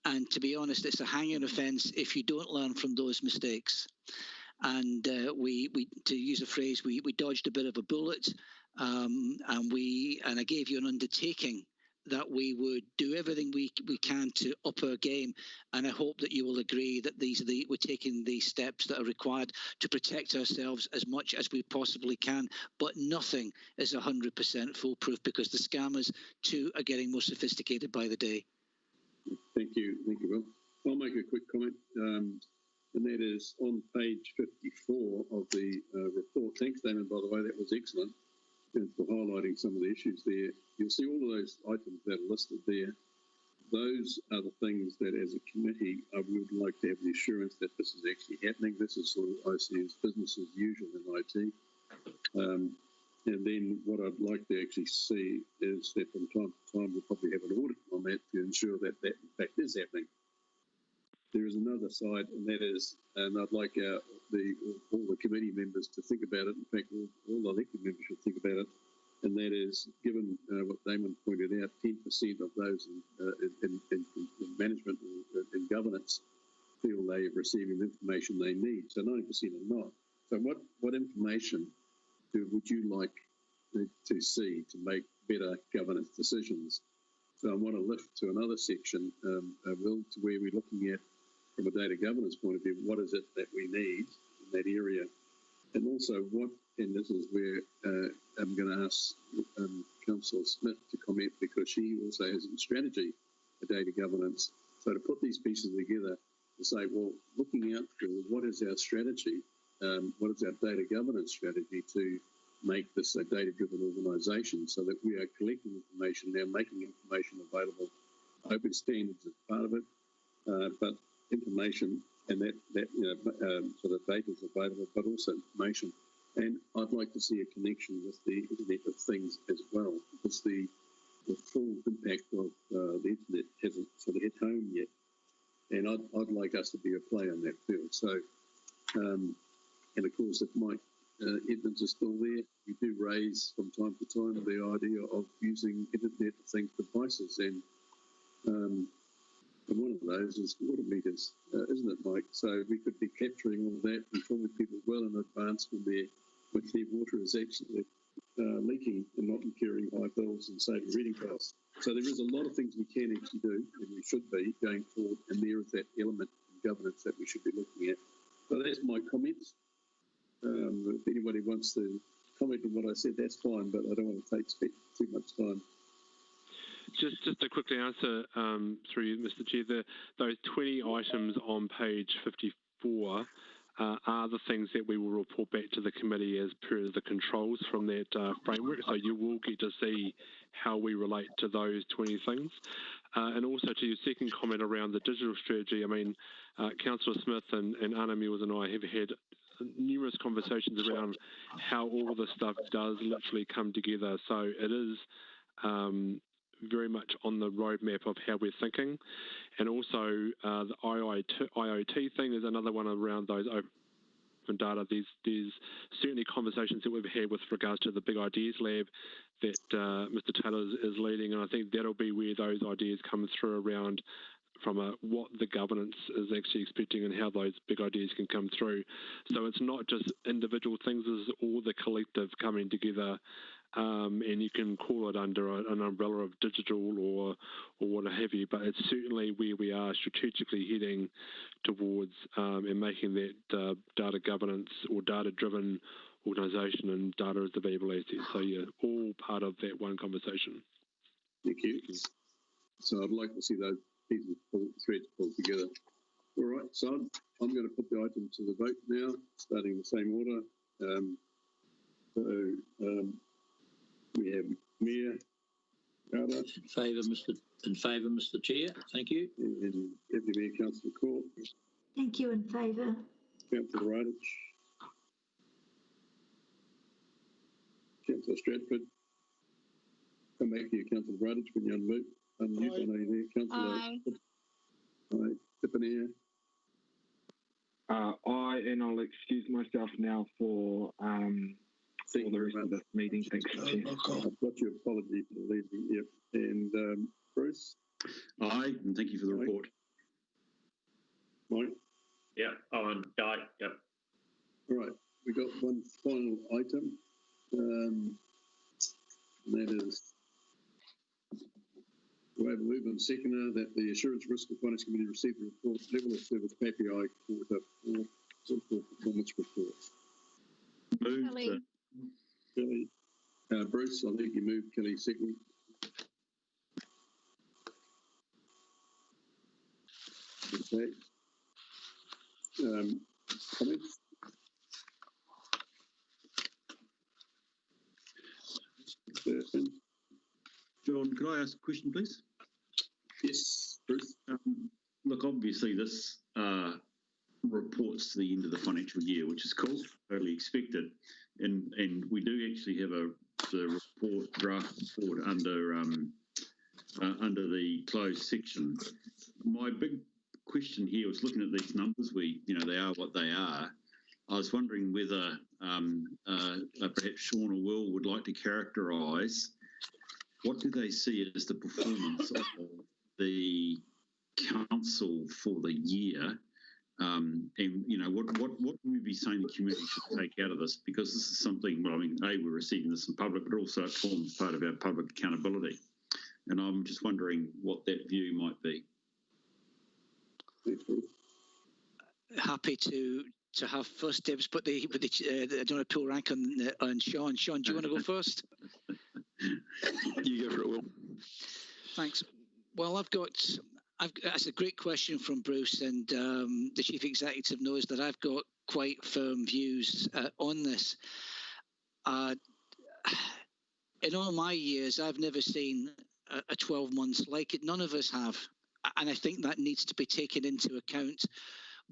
And to be honest, it's a hanging offence if you don't learn from those mistakes. And we to use a phrase, we dodged a bit of a bullet, and I gave you an undertaking that we would do everything we can to up our game, and I hope that you will agree that we're taking the steps that are required to protect ourselves as much as we possibly can. But nothing is 100% foolproof, because the scammers too are getting more sophisticated by the day. Thank you, Will. I'll make a quick comment. And that is on page 54 of the report. Thanks, Damon, by the way, that was excellent, and for highlighting some of the issues there. You'll see all of those items that are listed there. Those are the things that, as a committee, we would like to have the assurance that this is actually happening. This is sort of, I see, as business as usual in IT. And then what I'd like to actually see is that from time to time we'll probably have an audit on that to ensure that that in fact is happening. There is another side, and that is, and I'd like all the committee members to think about it. In fact, all the elected members should think about it, and that is, given what Damon pointed out, 10% of those in management and governance feel they are receiving the information they need. So 90% are not. So what information would you like to see to make better governance decisions? So I want to lift to another section, Will, to where we're looking at, from a data governance point of view, what is it that we need in that area? And also and this is where I'm going to ask Councillor Smith to comment, because she also has a strategy for data governance. So to put these pieces together, to say, well, looking out for what is our strategy, what is our data governance strategy to make this a data-driven organisation, so that we are collecting information now, making information available. Open standards is part of it, but information, and that so the data is available, but also information. And I'd like to see a connection with the Internet of Things as well, because the full impact of the Internet hasn't sort of hit home yet. And I'd like us to be a player in that field. So, and of course, if Mike Edmonds is still there, we do raise from time to time the idea of using Internet of Things devices, and one of those is water meters, isn't it, Mike? So we could be capturing all that, informing people well in advance when their water is actually leaking and not incurring high bills and saving reading costs. So there is a lot of things we can actually do, and we should be going forward, and there is that element in governance that we should be looking at. So that's my comments. If anybody wants to comment on what I said, that's fine, but I don't want to take too much time. Just to quickly answer through you, Mr. Chair, those 20 items on page 54 are the things that we will report back to the committee as per the controls from that framework. So you will get to see how we relate to those 20 things. And also to your second comment around the digital strategy, I mean, Councillor Smith and Anna Mills and I have had numerous conversations around how all this stuff does literally come together. So it is very much on the roadmap of how we're thinking. And also the IoT thing is another one around those open data. There's certainly conversations that we've had with regards to the Big Ideas Lab that Mr. Taylor is leading, and I think that'll be where those ideas come through around from what the governance is actually expecting and how those big ideas can come through. So it's not just individual things, it's all the collective coming together, and you can call it under an umbrella of digital or what have you, but it's certainly where we are strategically heading towards and making that data governance or data-driven organisation, and data is the valuable asset. So yeah, all part of that one conversation. Thank you. So I'd like to see those threads pulled together. All right, so I'm going to put the item to the vote now, starting in the same order. We have Mayor Carter. In favour, Mr. Chair. Thank you. And Deputy Mayor Councillor Court. Thank you, in favour. Councillor Radich. Councillor Stratford. Come back to you, Councillor Radich, when you unmute. Unmute, I know you're there. Councillor. Aye. Aye. Tippinair. Aye, and I'll excuse myself now for the rest of this meeting. Thanks, Chair. I've got your apology for leaving. Yep. And Bruce? Aye, and thank you for the report. Mike? Yeah, aye, yep. All right, we got one final item, and that is, do I have a move and seconder that the Assurance Risk and Finance Committee receive the report level of service KPI quarter 4 performance report? Moved. Kelly. Bruce, I think you moved. Kelly second. Okay. Comments? John, could I ask a question, please? Yes, Bruce. Look, obviously this reports to the end of the financial year, which is cool, totally expected, and we do actually have the draft report under the closed section. My big question here was looking at these numbers. They are what they are. I was wondering whether perhaps Sean or Will would like to characterise what do they see as the performance of the council for the year, and what would we be saying the community should take out of this? Because this is something. Well, I mean, we're receiving this in public, but also it forms part of our public accountability. And I'm just wondering what that view might be. Happy to have first dibs, but I don't want to pull rank on Sean. Sean, do you want to go first? You go for it, Will. Thanks. Well, that's a great question from Bruce, and the Chief Executive knows that I've got quite firm views on this. In all my years, I've never seen a 12 months like it. None of us have. and I think that needs to be taken into account,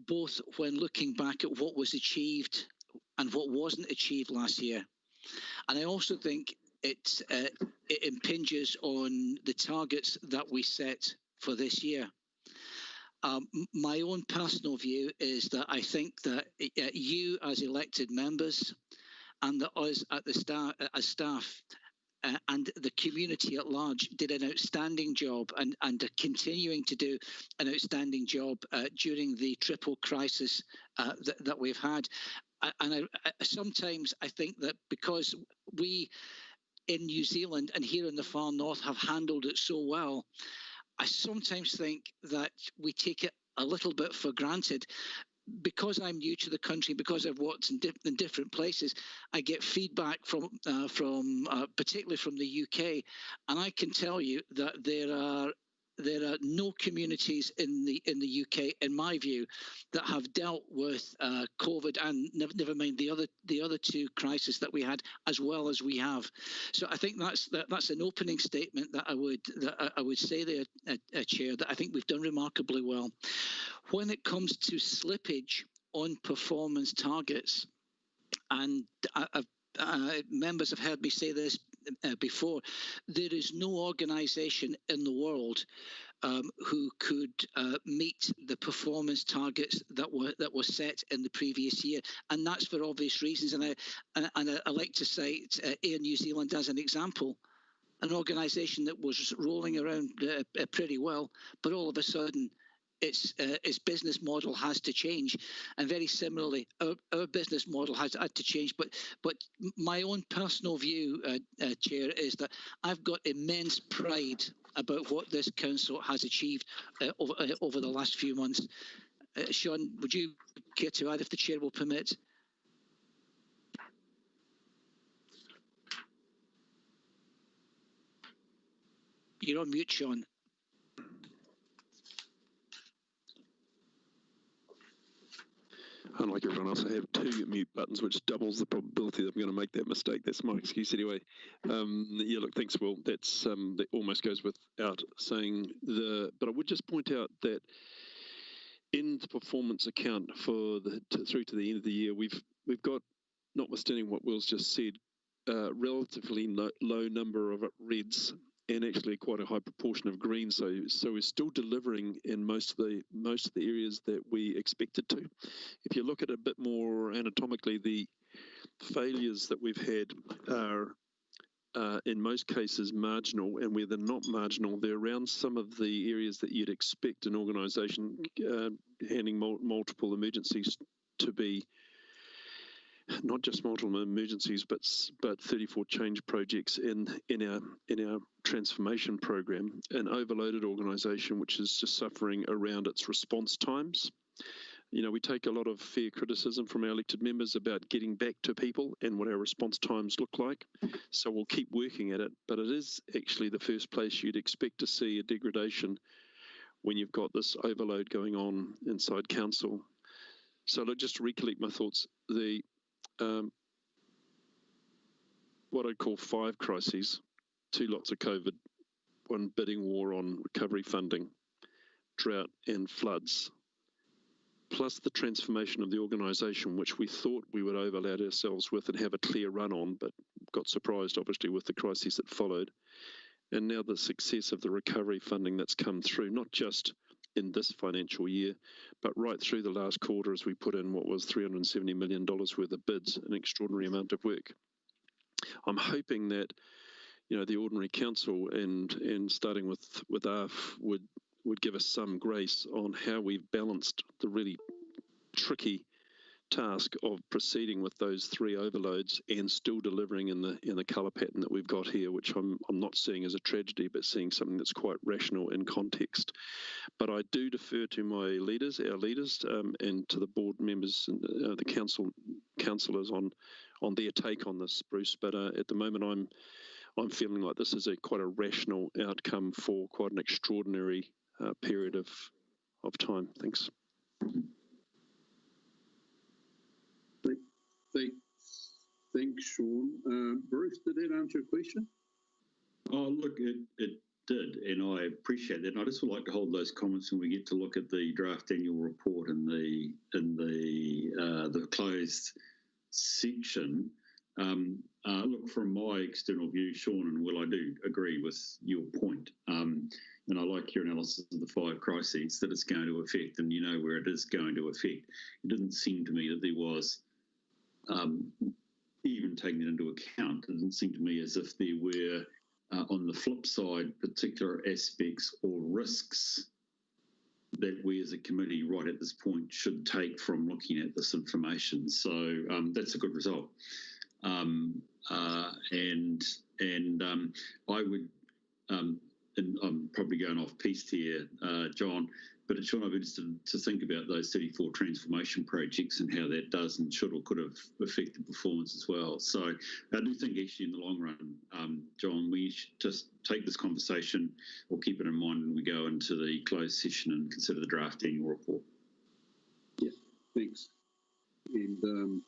both when looking back at what was achieved and what wasn't achieved last year. And I also think it impinges on the targets that we set for this year. My own personal view is that I think that you as elected members and that us at the as staff and the community at large did an outstanding job and are continuing to do an outstanding job during the triple crisis that we've had. And sometimes I think that because we in New Zealand and here in the far north have handled it so well, I sometimes think that we take it a little bit for granted. Because I'm new to the country, because I've worked in different places, I get feedback from particularly from the UK, and I can tell you that there are no communities in the UK, in my view, that have dealt with COVID and never mind the other two crises that we had as well as we have. So I think that's an opening statement that I would say there, Chair, that I think we've done remarkably well. When it comes to slippage on performance targets, and members have heard me say this before, there is no organisation in the world who could meet the performance targets that were set in the previous year, and that's for obvious reasons. And I like to cite Air New Zealand as an example, an organisation that was rolling around pretty well, but all of a sudden its business model has to change, and very similarly, our business model has had to change. But my own personal view, Chair, is that I've got immense pride about what this council has achieved over the last few months. Sean, would you care to add, if the Chair will permit? You're on mute, Sean. Unlike everyone else, I have 2 mute buttons, which doubles the probability that I'm going to make that mistake. That's my excuse anyway. Yeah, look, thanks, Will. That's that almost goes without saying. But I would just point out that in the performance account for through to the end of the year, we've got, notwithstanding what Will's just said, relatively low number of reds and actually quite a high proportion of green. So we're still delivering in most of the areas that we expected to. If you look at it a bit more anatomically, the failures that we've had are in most cases marginal, and where they're not marginal, they're around some of the areas that you'd expect an organisation handling multiple emergencies to be. Not just multiple emergencies, but 34 change projects in our transformation program. An overloaded organisation which is just suffering around its response times. You know, we take a lot of fair criticism from our elected members about getting back to people and what our response times look like. So we'll keep working at it, but it is actually the first place you'd expect to see a degradation when you've got this overload going on inside council. So look, just to recollect my thoughts, what I'd call 5 crises, 2 lots of COVID, 1 bidding war on recovery funding, drought and floods, plus the transformation of the organisation, which we thought we would overload ourselves with and have a clear run on, but got surprised obviously with the crises that followed. And now the success of the recovery funding that's come through, not just in this financial year, but right through the last quarter as we put in what was $370 million worth of bids, an extraordinary amount of work. I'm hoping that, you know, the ordinary council and starting with ARF would give us some grace on how we've balanced the really tricky task of proceeding with those 3 overloads and still delivering in the colour pattern that we've got here, which I'm not seeing as a tragedy, but seeing something that's quite rational in context. But I do defer to my leaders, our leaders, and to the board members and the councillors on their take on this, Bruce. But at the moment, I'm feeling like this is quite a rational outcome for quite an extraordinary period of time. Thanks. Thanks, Sean. Bruce, did that answer your question? Oh, look, it did, and I appreciate that. And I just would like to hold those comments when we get to look at the draft annual report in the closed section. Look, from my external view, Sean and Will, I do agree with your point. And I like your analysis of the 5 crises that it's going to affect, and you know where it is going to affect. It didn't seem to me that there was, even taking it into account, it didn't seem to me as if there were, on the flip side, particular aspects or risks that we as a committee right at this point should take from looking at this information. So that's a good result. I would, and I'm probably going off piste here, John, but Sean, I'd be interested to think about those 34 transformation projects and how that does and should or could have affected performance as well. So I do think actually in the long run, John, we should just take this conversation or keep it in mind when we go into the closed session and consider the draft annual report. Yeah, thanks. And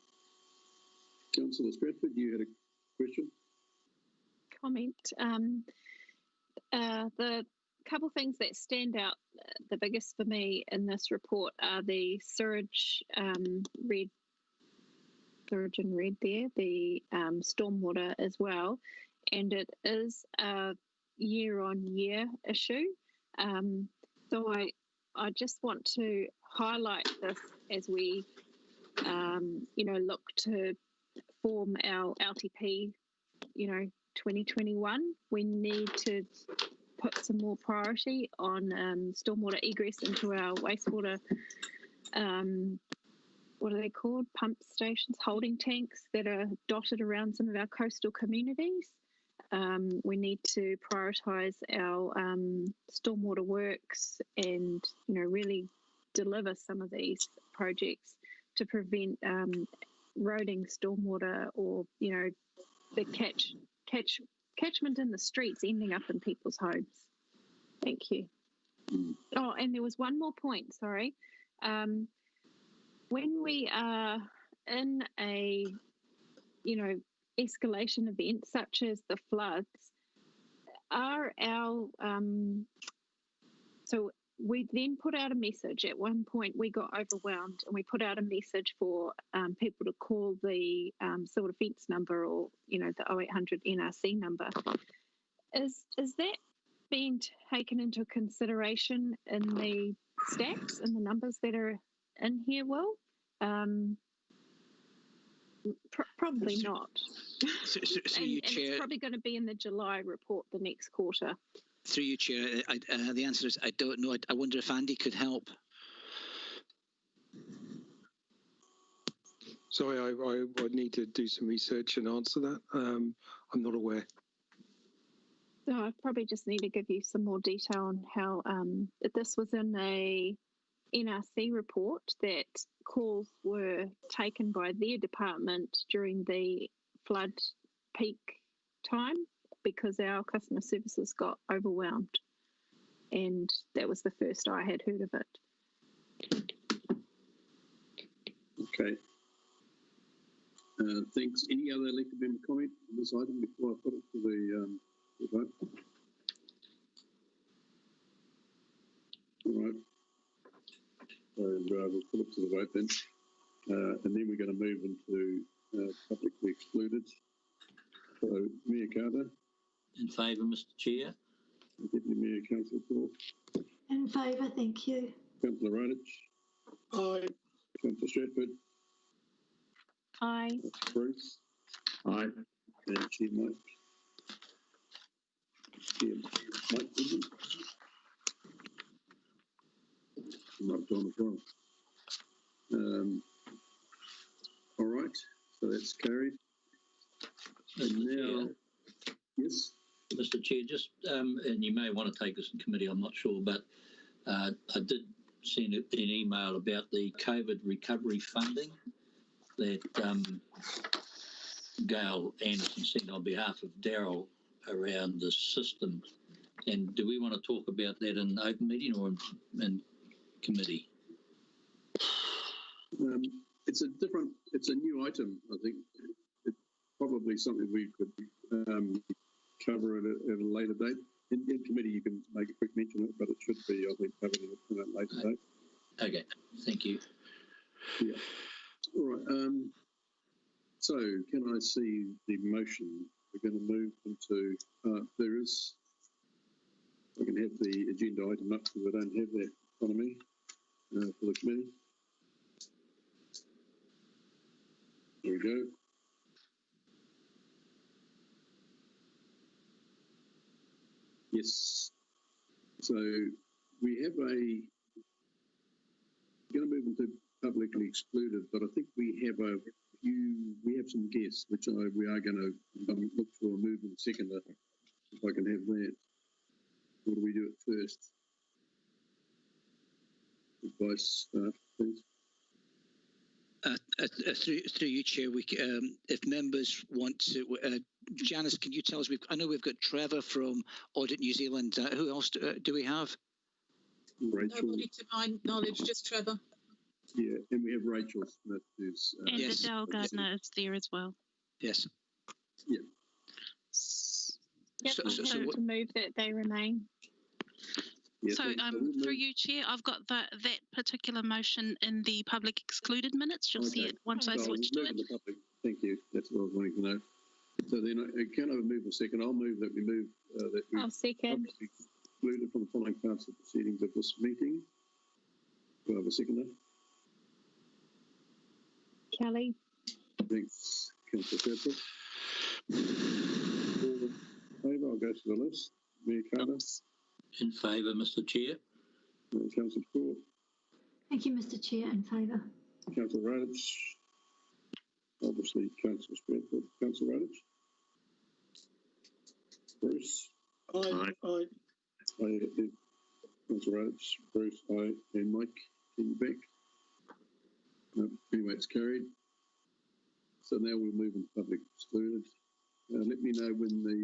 Councillor Stratford, you had a question? Comment. The couple things that stand out, the biggest for me in this report are the sewage and red there, the stormwater as well, and it is a year-on-year issue. So I just want to highlight this as we, look to form our LTP, 2021. We need to put some more priority on stormwater egress into our wastewater, what are they called? Pump stations, holding tanks that are dotted around some of our coastal communities. We need to prioritise our stormwater works and, really deliver some of these projects to prevent roading stormwater or, the catchment in the streets ending up in people's homes. Thank you. Oh, and there was one more point, sorry. When we are in a, escalation event such as the floods, are our, so we then put out a message. At one point we got overwhelmed and we put out a message for people to call the civil defence number or, the 0800 NRC number. Is that being taken into consideration in the stats and the numbers that are in here, Will? Probably not. Through you, Chair, it's probably going to be in the July report the next quarter. Through you, Chair, the answer is I don't know. I wonder if Andy could help. Sorry, I would need to do some research and answer that. I'm not aware. So I probably just need to give you some more detail on how this was in a NRC report that calls were taken by their department during the flood peak time because our customer services got overwhelmed, and that was the first I had heard of it. Okay. Thanks. Any other elected member comment on this item before I put it to the vote? All right. And we'll put it to the vote then. And then we're going to move into publicly excluded. So, Mayor Carter. In favour, Mr. Chair. Deputy Mayor, Councillor Paul. In favour, thank you. Councillor Rodich. Aye. Councillor Stratford. Aye. Bruce. Aye. And Chair Mike. Chair Mike Goodman. Mike John as well. All right, so that's carried. And now, yes, Mr. Chair, just and you may want to take this in committee, I'm not sure, but I did send an email about the COVID recovery funding that Gail Anderson sent on behalf of Daryl around the system. And do we want to talk about that in open meeting or in committee? It's a new item, I think. It's probably something we could cover at a later date. in committee you can make a quick mention of it, but it should be, I think, covered in a later date. Okay, thank you. Yeah. All right. So can I see the motion? We're going to move into, there is, I can have the agenda item up because I don't have that in front of me for the committee. There we go. Yes. So we have going to move into publicly excluded, but I think we have some guests, which we are going to look for a move in second, if I can have that. Or do we do it first? Advice, please. Through you, Chair, if members want to, Janice, can you tell us? I know we've got Trevor from Audit New Zealand. Who else do we have? Rachel. Nobody to my knowledge, just Trevor. Yeah, and we have Rachel Smith, who's and Adele Gardner is there as well. Yes. Yeah. Yep, so to move that they remain. Yeah, so through you, Chair, I've got that particular motion in the public excluded minutes. You'll see it once I switch to it. Thank you. That's what I was wanting to know. So then, can I move a second? I'll move that we move that we I'll second. Excluded from the following parts of proceedings of this meeting. Do I have a seconder? Kelly. Thanks, Councillor Fairfield. All in favour, I'll go to the list. Mayor Carter. In favour, Mr. Chair. Councillor Court. Thank you, Mr. Chair. In favour. Councillor Radich. Obviously, Councillor Stratford. Councillor Radich. Bruce. Aye. Aye. Aye. Councillor Radich. Bruce. Aye. And Mike. Can you back? No, anyway, it's carried. So now we'll move into public excluded. Let me know when the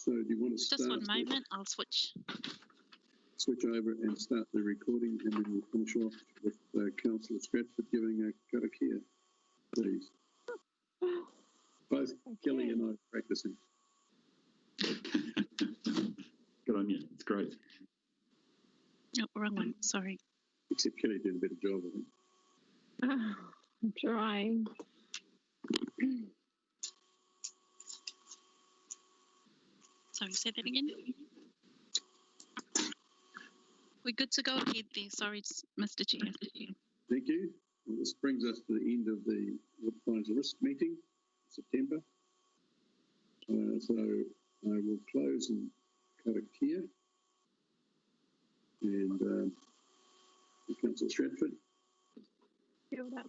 So do you want to Just one moment, I'll switch over and start the recording, and then we'll finish off with Councillor Stratford giving a karakia, please. Both Kelly and I are practicing. Good on you. It's great. Oh, wrong one, sorry. Except Kelly did a better job, I think. I'm trying. Sorry, say that again. We're good to go ahead there. Sorry, Mr. Chair. Thank you. Well, this brings us to the end of the Wood Pines Risk meeting in September. So I will close and karakia. And Councillor Stratford. Kia ora.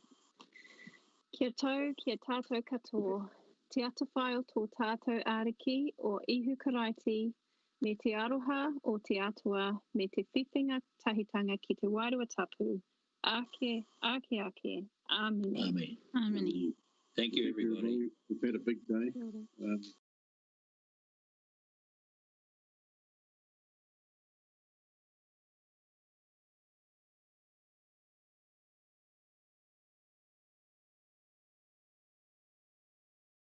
Kia tau, kia tātou katoa. Te atawhai o tō tātou ariki o ihu karaiti me te aroha o te atua me te whiwhinga tahitanga ki te wairua tapu. Ake, ake, ake. Amen. Amen. Amen. Thank you, everybody. We've had a big day.